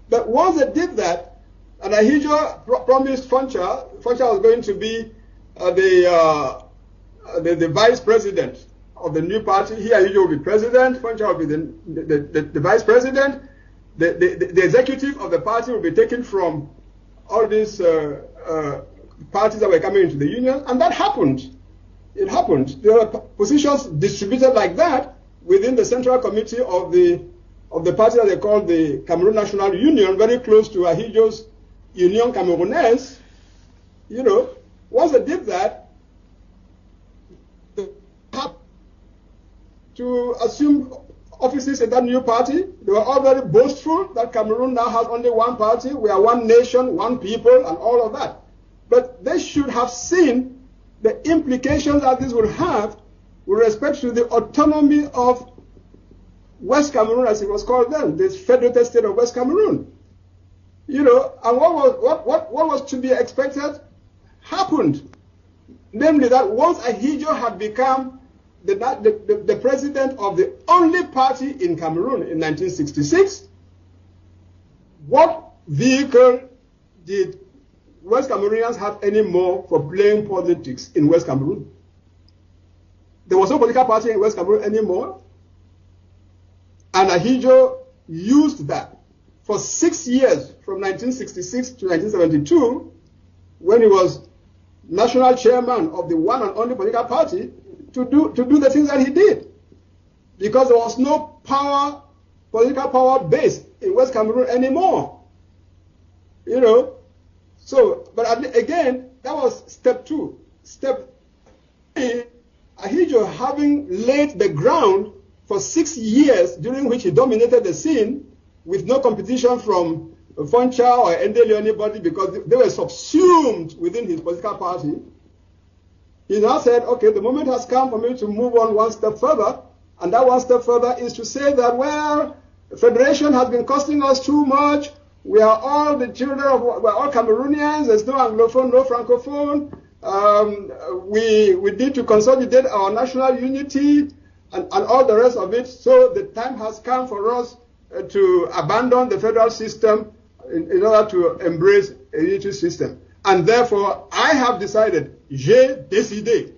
But once they did that, and Ahidjo promised Foncha was going to be the vice president of the new party. He, Ahidjo, will be president. Foncha will be the vice president. The executive of the party will be taken from all these parties that were coming into the union, and that happened. It happened. There were positions distributed like that, within the Central Committee of the party that they call the Cameroon National Union, very close to Ahidjo's Union Camerounaise. You know, once they did that, they had to assume offices in that new party. They were all very boastful that Cameroon now has only one party, we are one nation, one people, and all of that. But they should have seen the implications that this would have with respect to the autonomy of West Cameroon, as it was called then, the federated state of West Cameroon. You know, and what was to be expected happened. Namely that once Ahidjo had become the president of the only party in Cameroon in 1966, what vehicle did West Cameroonians have any more for playing politics in West Cameroon? There was no political party in West Cameroon anymore. And Ahidjo used that for 6 years, from 1966 to 1972, when he was national chairman of the one and only political party, to do the things that he did. Because there was no political power base in West Cameroon anymore. You know, so, but again, that was step 2. Step 3, Ahidjo, having laid the ground for 6 years, during which he dominated the scene, with no competition from Foncha or Endeli or anybody, because they were subsumed within his political party. He now said, okay, the moment has come for me to move on one step further, and that one step further is to say that, well, the federation has been costing us too much. We are all the children of, we're all Cameroonians. There's no Anglophone, no Francophone. We need to consolidate our national unity and all the rest of it. So the time has come for us to abandon the federal system in order to embrace a unity system. And therefore, I have decided, j'ai décidé,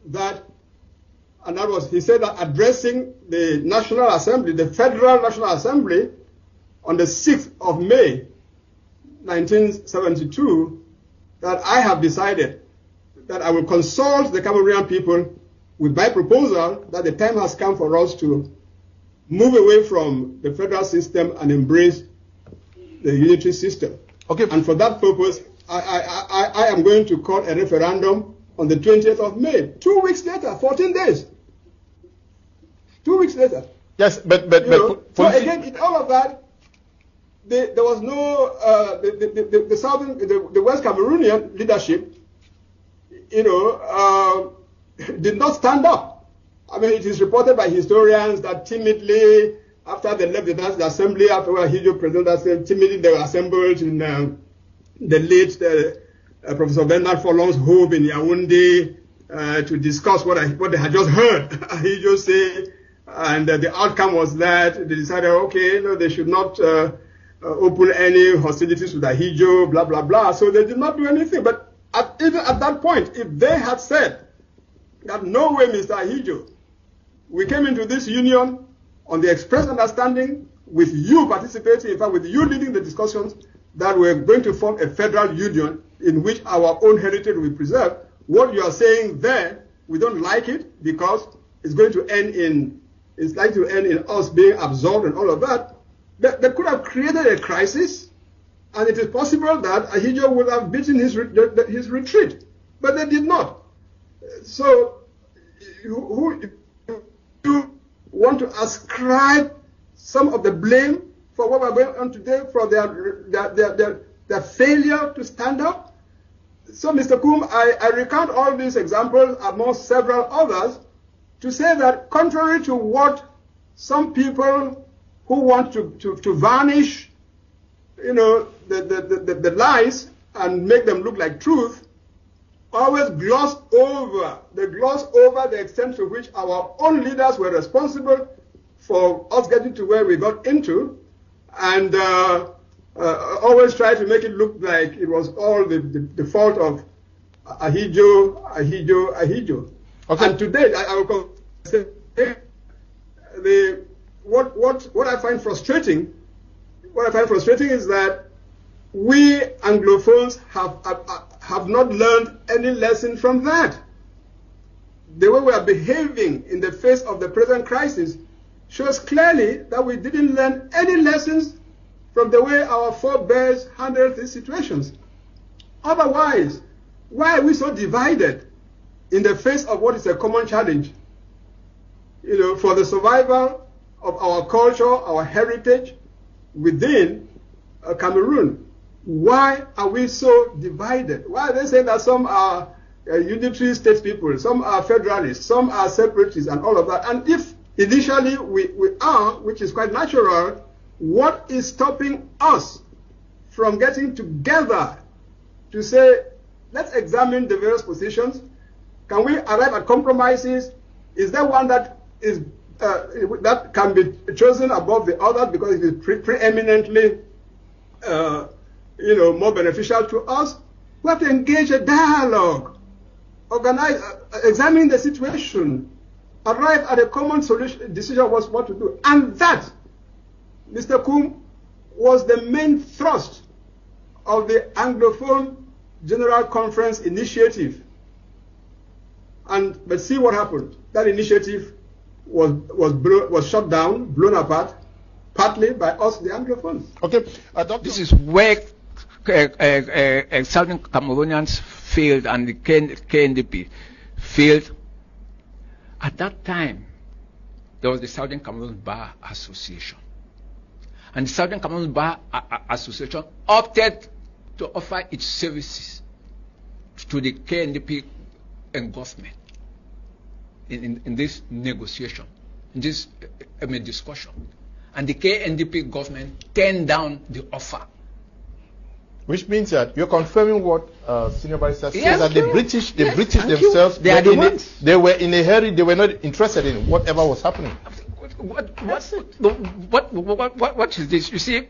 that, and that was, he said that addressing the National Assembly, the Federal National Assembly, on the 6th of May, 1972, that I have decided that I will consult the Cameroonian people with my proposal that the time has come for us to move away from the federal system and embrace the unity system. Okay. And for that purpose, I am going to call a referendum on the 20th of May. 2 weeks later, 14 days. 2 weeks later. Yes, but so again, in all of that, there was no the West Cameroonian leadership, did not stand up. I mean, it is reported by historians that timidly, after they left the National Assembly, after Ahidjo president, timidly they were assembled in the late Professor Bernard Forlong's home in Yaoundé to discuss what they had just heard Ahidjo say, and the outcome was that they decided, okay, they should not open any hostilities with Ahidjo, blah, blah, blah. So they did not do anything. But even at that point, if they had said that no way, Mr. Ahidjo, we came into this union on the express understanding, with you participating, in fact, with you leading the discussions, that we're going to form a federal union in which our own heritage will be preserved. What you are saying there, we don't like it because it's going to end in, it's likely to end in us being absorbed and all of that. That could have created a crisis, and it is possible that Ahidjo would have beaten his retreat, but they did not. So, who want to ascribe some of the blame for what we're going on today, for their failure to stand up? So, Mr. Koum, I recount all these examples amongst several others to say that contrary to what some people who want to varnish, the lies and make them look like truth, always gloss over the extent to which our own leaders were responsible for us getting to where we got into, and always try to make it look like it was all the fault of Ahidjo. Okay. And today, I will say what I find frustrating. What I find frustrating is that we Anglophones have not learned any lesson from that. the way we are behaving in the face of the present crisis shows clearly that we didn't learn any lessons from the way our forebears handled these situations. Otherwise, why are we so divided in the face of what is a common challenge? You know, for the survival of our culture, our heritage within Cameroon. Why are we so divided? Why are they saying that some are unitary state people, some are federalists, some are separatists, and all of that? And if initially we are, which is quite natural, what is stopping us from getting together to say, let's examine the various positions? Can we arrive at compromises? Is there one that is that can be chosen above the other because it is preeminently more beneficial to us? We have to engage a dialogue, organize, examine the situation, arrive at a common solution, decision was what to do. And that, Mr. Kum, was the main thrust of the Anglophone General Conference initiative. But see what happened. That initiative was shut down, blown apart, partly by us, the Anglophones. Okay, this is where Southern Cameroonians failed and the KNDP failed. At that time, there was the Southern Cameroon Bar Association. And the Southern Cameroon Bar Association opted to offer its services to the KNDP endorsement in this negotiation, in this discussion. And the KNDP government turned down the offer. Which means that you're confirming what Senior Barrister said, Yes, that the British themselves, They are the ones. they were in a hurry, they were not interested in whatever was happening. What is this? You see,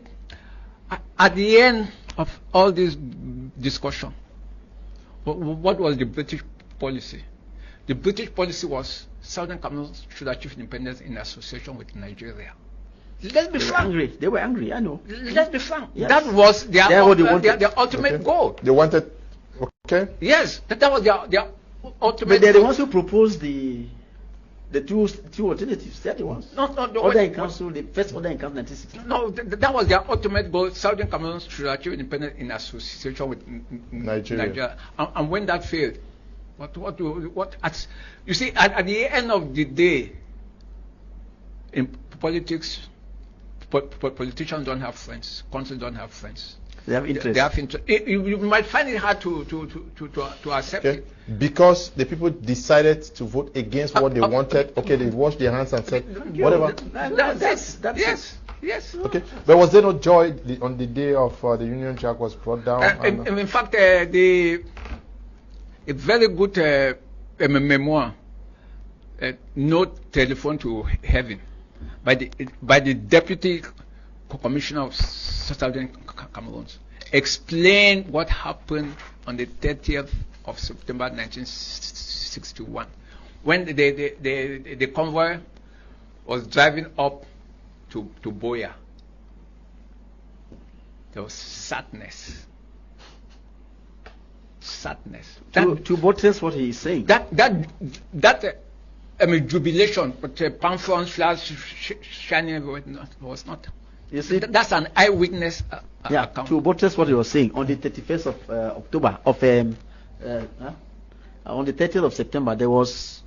at the end of all this discussion, what was the British policy? The British policy was Southern Cameroon should achieve independence in association with Nigeria. Let's be frank. They were angry, I know. Let's be frank. Yes. That was their ultimate goal. They wanted, okay? Yes, that was their ultimate But they're the goal. ones who proposed the two alternatives. They're the ones. No, Order in council, the first order in council, 1960. No, that was their ultimate goal. Southern Cameroon should achieve independence in association with Nigeria. And when that failed, you see, at the end of the day, in politics, politicians don't have friends. Countries don't have friends. They have interest. They have interest. You might find it hard to accept it. Because the people decided to vote against what they wanted. Okay, they washed their hands and said, whatever. That's Yes. Okay, but was there no joy on the day of the Union Jack was brought down? In fact, a very good memoir, No Telephone to Heaven, by the Deputy Commissioner of Southern Cameroon, explained what happened on the 30th of September 1961, when the convoy was driving up to Boya. There was sadness. To buttress what he is saying. That jubilation, but palm fronds, flags shining was not. You see, that's an eyewitness account. To buttress what he was saying, on the 31st of October on the 30th of September, it was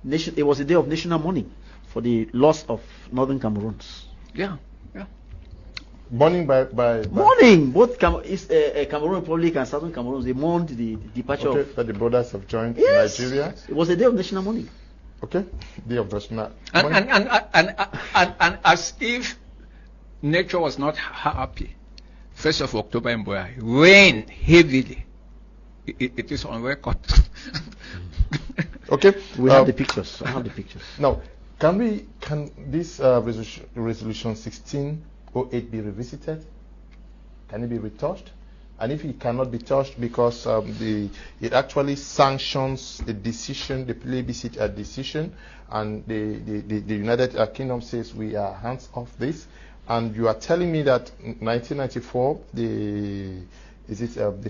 a day of national mourning for the loss of Northern Cameroons. Yeah. Mourning by mourning. Both Cameroon Republic and Southern Cameroon, they mourned the departure of that the brothers have joined Nigeria. It was a day of national mourning. Okay, day of national mourning. And as if nature was not happy, 1st of October in Boya, rain heavily. It is on record. Okay, we have the pictures. I have the pictures. Now, can this resolution 1608 be revisited? Can it be retouched? And if it cannot be touched because it actually sanctions the decision, the plebiscite decision, and the United Kingdom says we are hands off this, and you are telling me that in 1994 the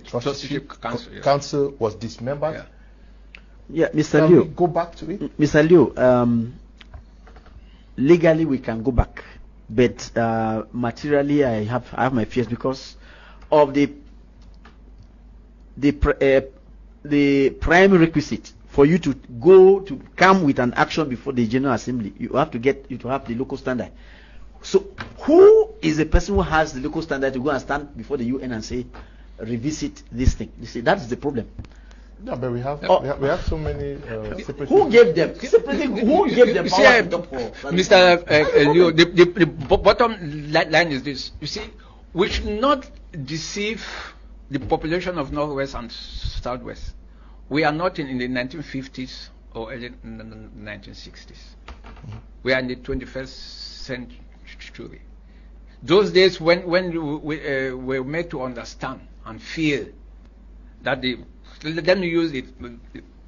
trusteeship council was dismembered. Yeah. Yeah, Mr. Can Liu. we go back to it? Mr. Liu, legally we can go back, but materially I have my fears because of the prime requisite for you to come with an action before the General Assembly. You have to have the local standard. So who is the person who has the local standard to go and stand before the UN and say revisit this thing? You see, that's the problem. Yeah, but we have so many separate. Who gave them? Who gave them power to talk for? Mr. Liu, the bottom line is this. You see, we should not deceive the population of Northwest and Southwest. We are not in the 1950s or early 1960s. We are in the 21st century. Those days when we were made to understand and feel that let me use it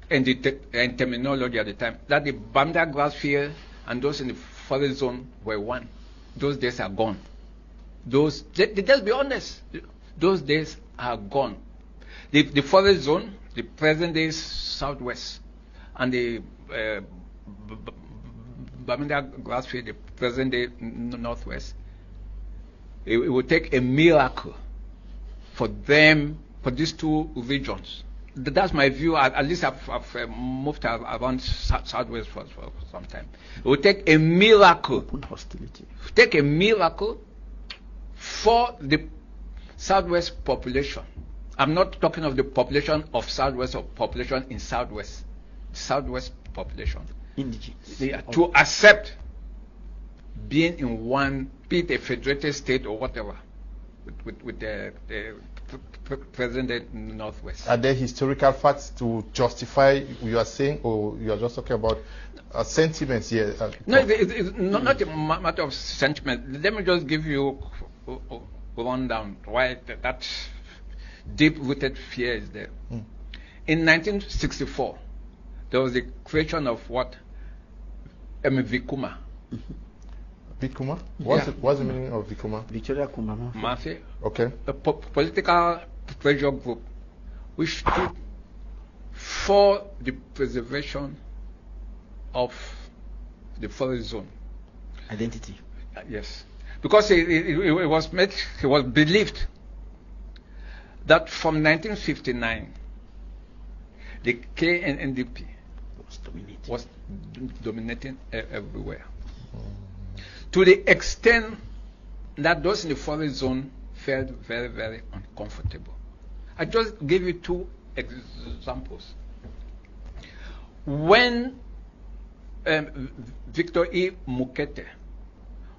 in terminology at the time, that the Bamda grass field and those in the forest zone were one. Those days are gone. Let's be honest, those days are gone. The forest zone, the present day Southwest, and the Bamda grass field, the present day Northwest, it would take a miracle for these two regions. That's my view. At least I've moved around Southwest for some time. It would take a miracle. Take a miracle for the Southwest population. I'm not talking of the population of Southwest or population in Southwest. Southwest population. Indigenous. To accept being in one, be it a federated state or whatever, with the present Northwest. Are there historical facts to justify you are saying, or you are just talking about sentiments here? No, it's not a matter of sentiment. Let me just give you a rundown why that deep-rooted fear is there. In 1964, there was the creation of what? Vikuma. Vikuma? What's the meaning of Vikuma? Victoria Kumama. Mafi. Okay. A political pressure group which stood for the preservation of the forest zone. Identity. Yes. Because it was believed that from 1959, the KNDP was dominating everywhere. To the extent that those in the forest zone felt very, very uncomfortable. I just gave you two examples. When Victor E. Mukete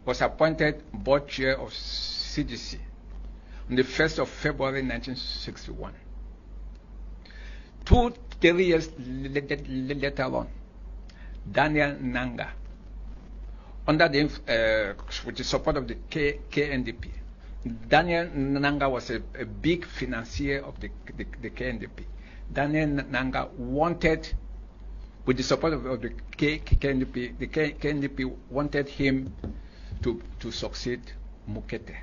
was appointed board chair of CDC on the 1st of February 1961, 2-3 years later on, Daniel Nanga, under with the support of the KNDP, Daniel Nanga was a big financier of the KNDP. Daniel Nanga wanted, with the support of the KNDP, the KNDP wanted him to succeed Mukete.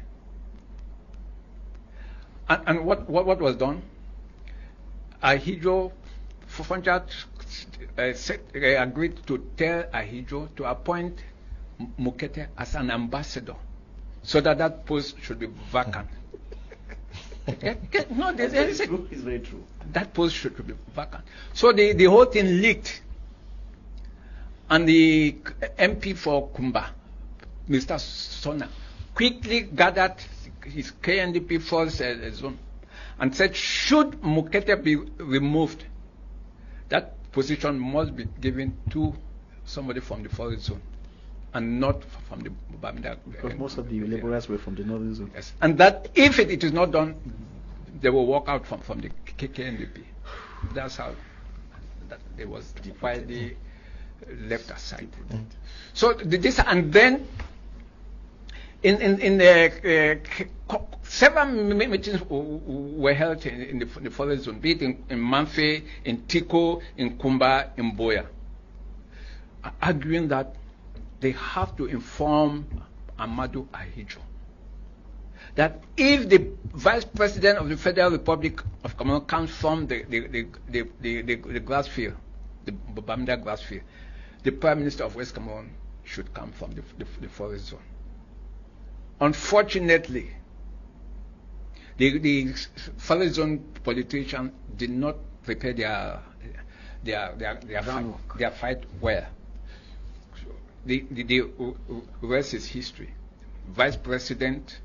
And what was done? Ahidjo Fufanjat agreed to tell Ahidjo to appoint Mukete as an ambassador, so that post should be vacant. No, it's very true. That post should be vacant. So the whole thing leaked, and the MP for Kumba, Mr. Sona, quickly gathered his KNDP force zone and said, should Mukete be removed, that position must be given to somebody from the forest zone and not from the Bamida. Because most of the laborers were from the northern zone. Yes. And that if it is not done, they will walk out from the KNDP. That's how it was widely left aside. So this, and then in the several meetings were held in the forest zone, be it in Manfe, in Tiko, in Kumba, in Boya, arguing that they have to inform Amadou Ahidjo that if the Vice President of the Federal Republic of Cameroon comes from the grass field, the Bamenda grass field, the Prime Minister of West Cameroon should come from the forest zone. Unfortunately, the forest zone politicians did not prepare their fight well. The rest is history. Vice President,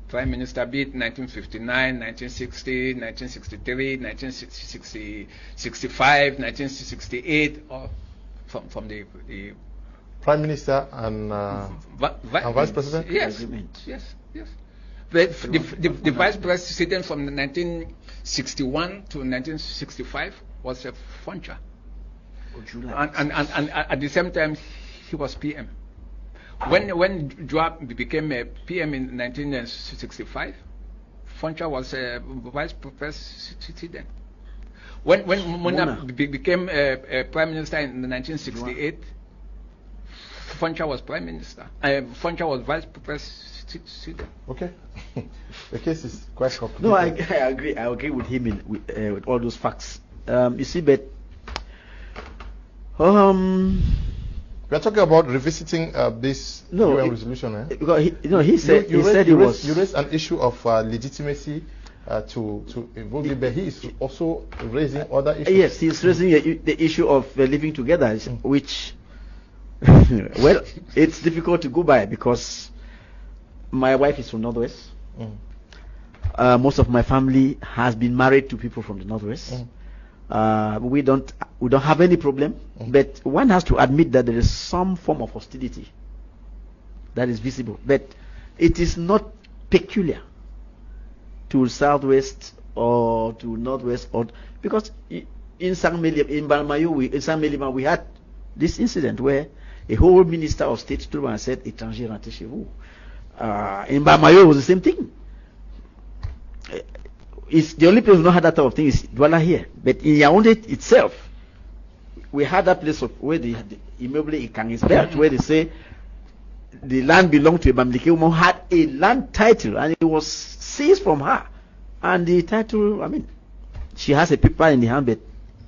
Prime Minister, be it 1959, 1960, 1963, 1965, 1968, or from the Prime Minister and Vice President? Yes, yes. The Vice President from 1961 to 1965 was a Foncha. And at the same time, he was PM. When Joab became a PM in 1965, Foncha was a Vice President. When Muna became a Prime Minister in 1968, Foncha was Prime Minister. Foncha was Vice President. Okay. The case is quite complicated. No, I agree. I agree with him with all those facts. You see, but we are talking about revisiting this UN resolution. Because he said you was. raised an issue of legitimacy to involve it, but he is also raising other issues. Yes, he's raising the issue of living together, which, well, it's difficult to go by because my wife is from Northwest. Most of my family has been married to people from the Northwest. We don't have any problem, but one has to admit that there is some form of hostility that is visible, but it is not peculiar to Southwest or to Northwest, or because in Balmayo, we had this incident where a whole minister of state stood and said, "Étranger, rentrez chez vous." In Balmayo, it was the same thing. It's the only place we don't have that type of thing is Douala here. But in Yaoundé itself, we had that place where the immeuble Ikang is built, where they say the land belonged to a Bamileke woman, had a land title, and it was seized from her. And the title, I mean, she has a paper in the hand, but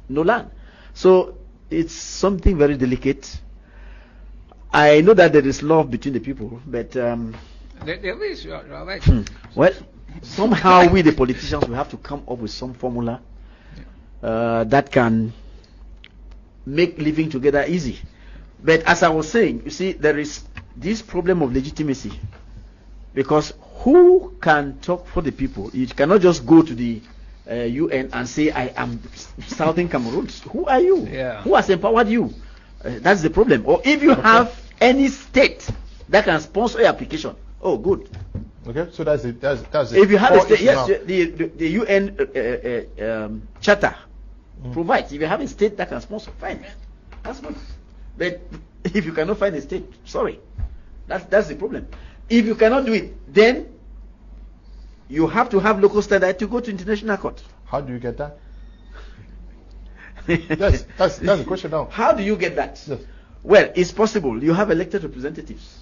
no land. So it's something very delicate. I know that there is love between the people, but there is, you are right. Well, somehow we the politicians will have to come up with some formula that can make living together easy. But as I was saying, you see, there is this problem of legitimacy, because who can talk for the people? You cannot just go to the UN and say, "I am Southern Cameroon." Who are you? Yeah. Who has empowered you? That's the problem. Or if you have any state that can sponsor your application, oh, good. Okay, so that's it. That's it. If you have a state, yes, the UN charter provides. If you have a state that can sponsor, fine, that's good. But if you cannot find a state, sorry, that's the problem. If you cannot do it, then you have to have local standard to go to international court. How do you get that? that's the question now. How do you get that? Yes. Well, it's possible. You have elected representatives.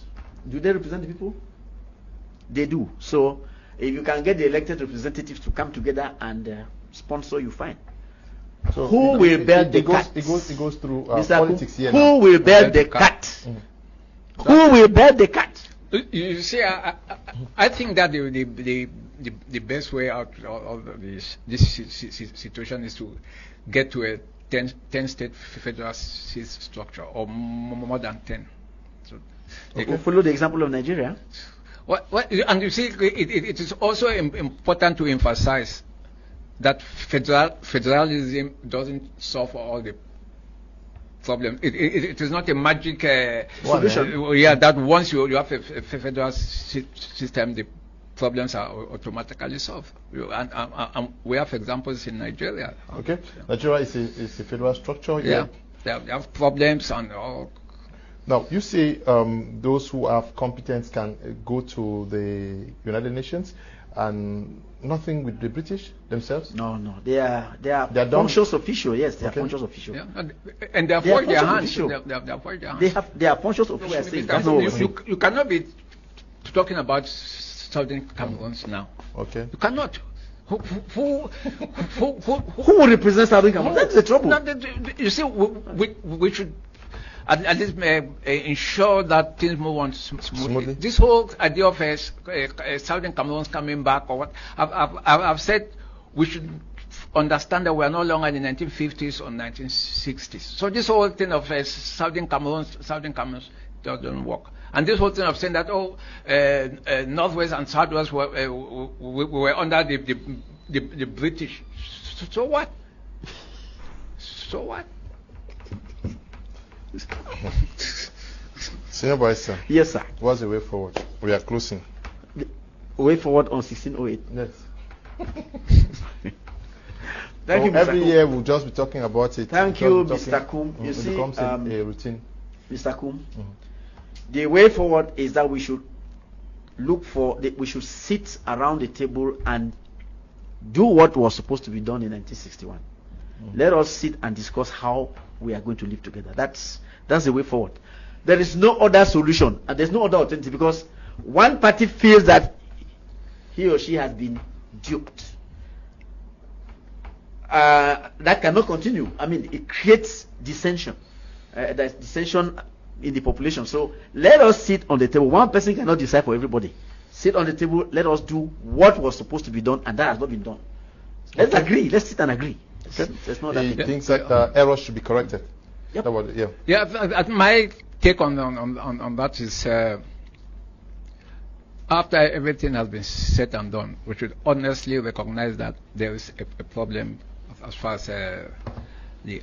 Do they represent the people? They do. So if you can get the elected representatives to come together and sponsor, you fine. So who will bear the cat? It goes through politics here. Who will bear the cat? Who will bear the cat? You see, I think that the best way out of this situation is to get to a 10-state federal structure, or more than 10. So okay. Follow the example of Nigeria. And you see, it is also important to emphasize that federalism doesn't solve all the problems. It is not a magic solution. Yeah, that once you have a federal system, the problems are automatically solved. And we have examples in Nigeria. Okay, Nigeria is a federal structure. Yeah, they have problems and all. Now, you say those who have competence can go to the United Nations, and nothing with the British themselves? No, they are functions official. Yes, they are functions official. Yeah. And they have forged their hands. They are functions official. You cannot be talking about Southern Cameroons now. Okay. You cannot. Who will represent Southern Cameroon? That's the trouble. No, you see, we should at least ensure that things move on smoothly. This whole idea of Southern Cameroons coming back, or what I've said, we should understand that we are no longer in the 1950s or 1960s. So this whole thing of Southern Cameroons doesn't work. And this whole thing of saying that Northwest and Southwest were under the British. So what? So what? Senior Barrister. Yes, sir. What's the way forward? We are closing. The way forward on 1608. Yes. Thank you, Mr. Every Kum. year we'll just be talking about it. Thank you, Mr. Kum. You see, it becomes a routine. Mr. Kum, the way forward is that we should look for, we should sit around the table and do what was supposed to be done in 1961. Let us sit and discuss how we are going to live together. That's the way forward. There is no other solution, and there's no other alternative, because one party feels that he or she has been duped. That cannot continue. I mean, it creates dissension. There's dissension in the population. So let us sit on the table. One person cannot decide for everybody. Sit on the table. Let us do what was supposed to be done, and that has not been done. Let's agree. Let's sit and agree. There's no He thinks that errors should be corrected. Yep. My take on that is, after everything has been said and done, we should honestly recognize that there is a problem as far as the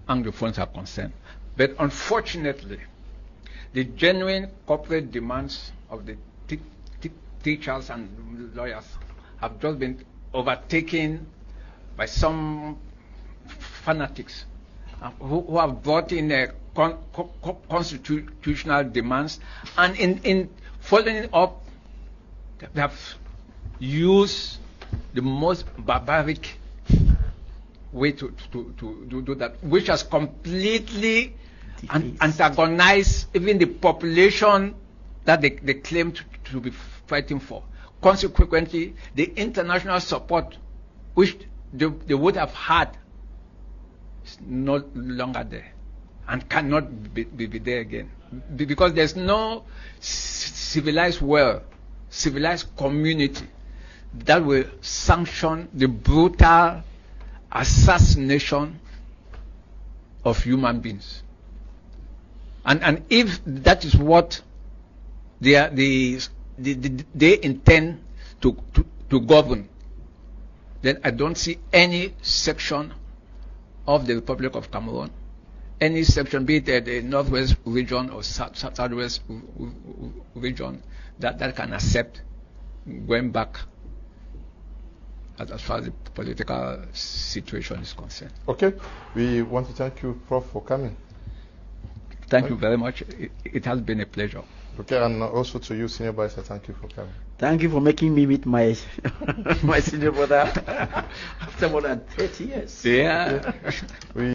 Anglophones are concerned. But unfortunately, the genuine corporate demands of the teachers and lawyers have just been overtaken by some fanatics who have brought in constitutional demands, and in following up, they have used the most barbaric way to do that, which has completely antagonized even the population that they claim to be fighting for. Consequently, the international support which they would have had is no longer there and cannot be there again, because there's no civilized world, civilized community that will sanction the brutal assassination of human beings. And if that is what they intend to govern, then I don't see any section of the Republic of Cameroon, any section, be it the Northwest region or Southwest region, that can accept going back as far as the political situation is concerned. Okay, we want to thank you, Prof, for coming. Thank you very much. It has been a pleasure. Okay, and also to you, Senior Barrister, thank you for coming. Thank you for making me meet my my senior brother after more than 30 years. Yeah. We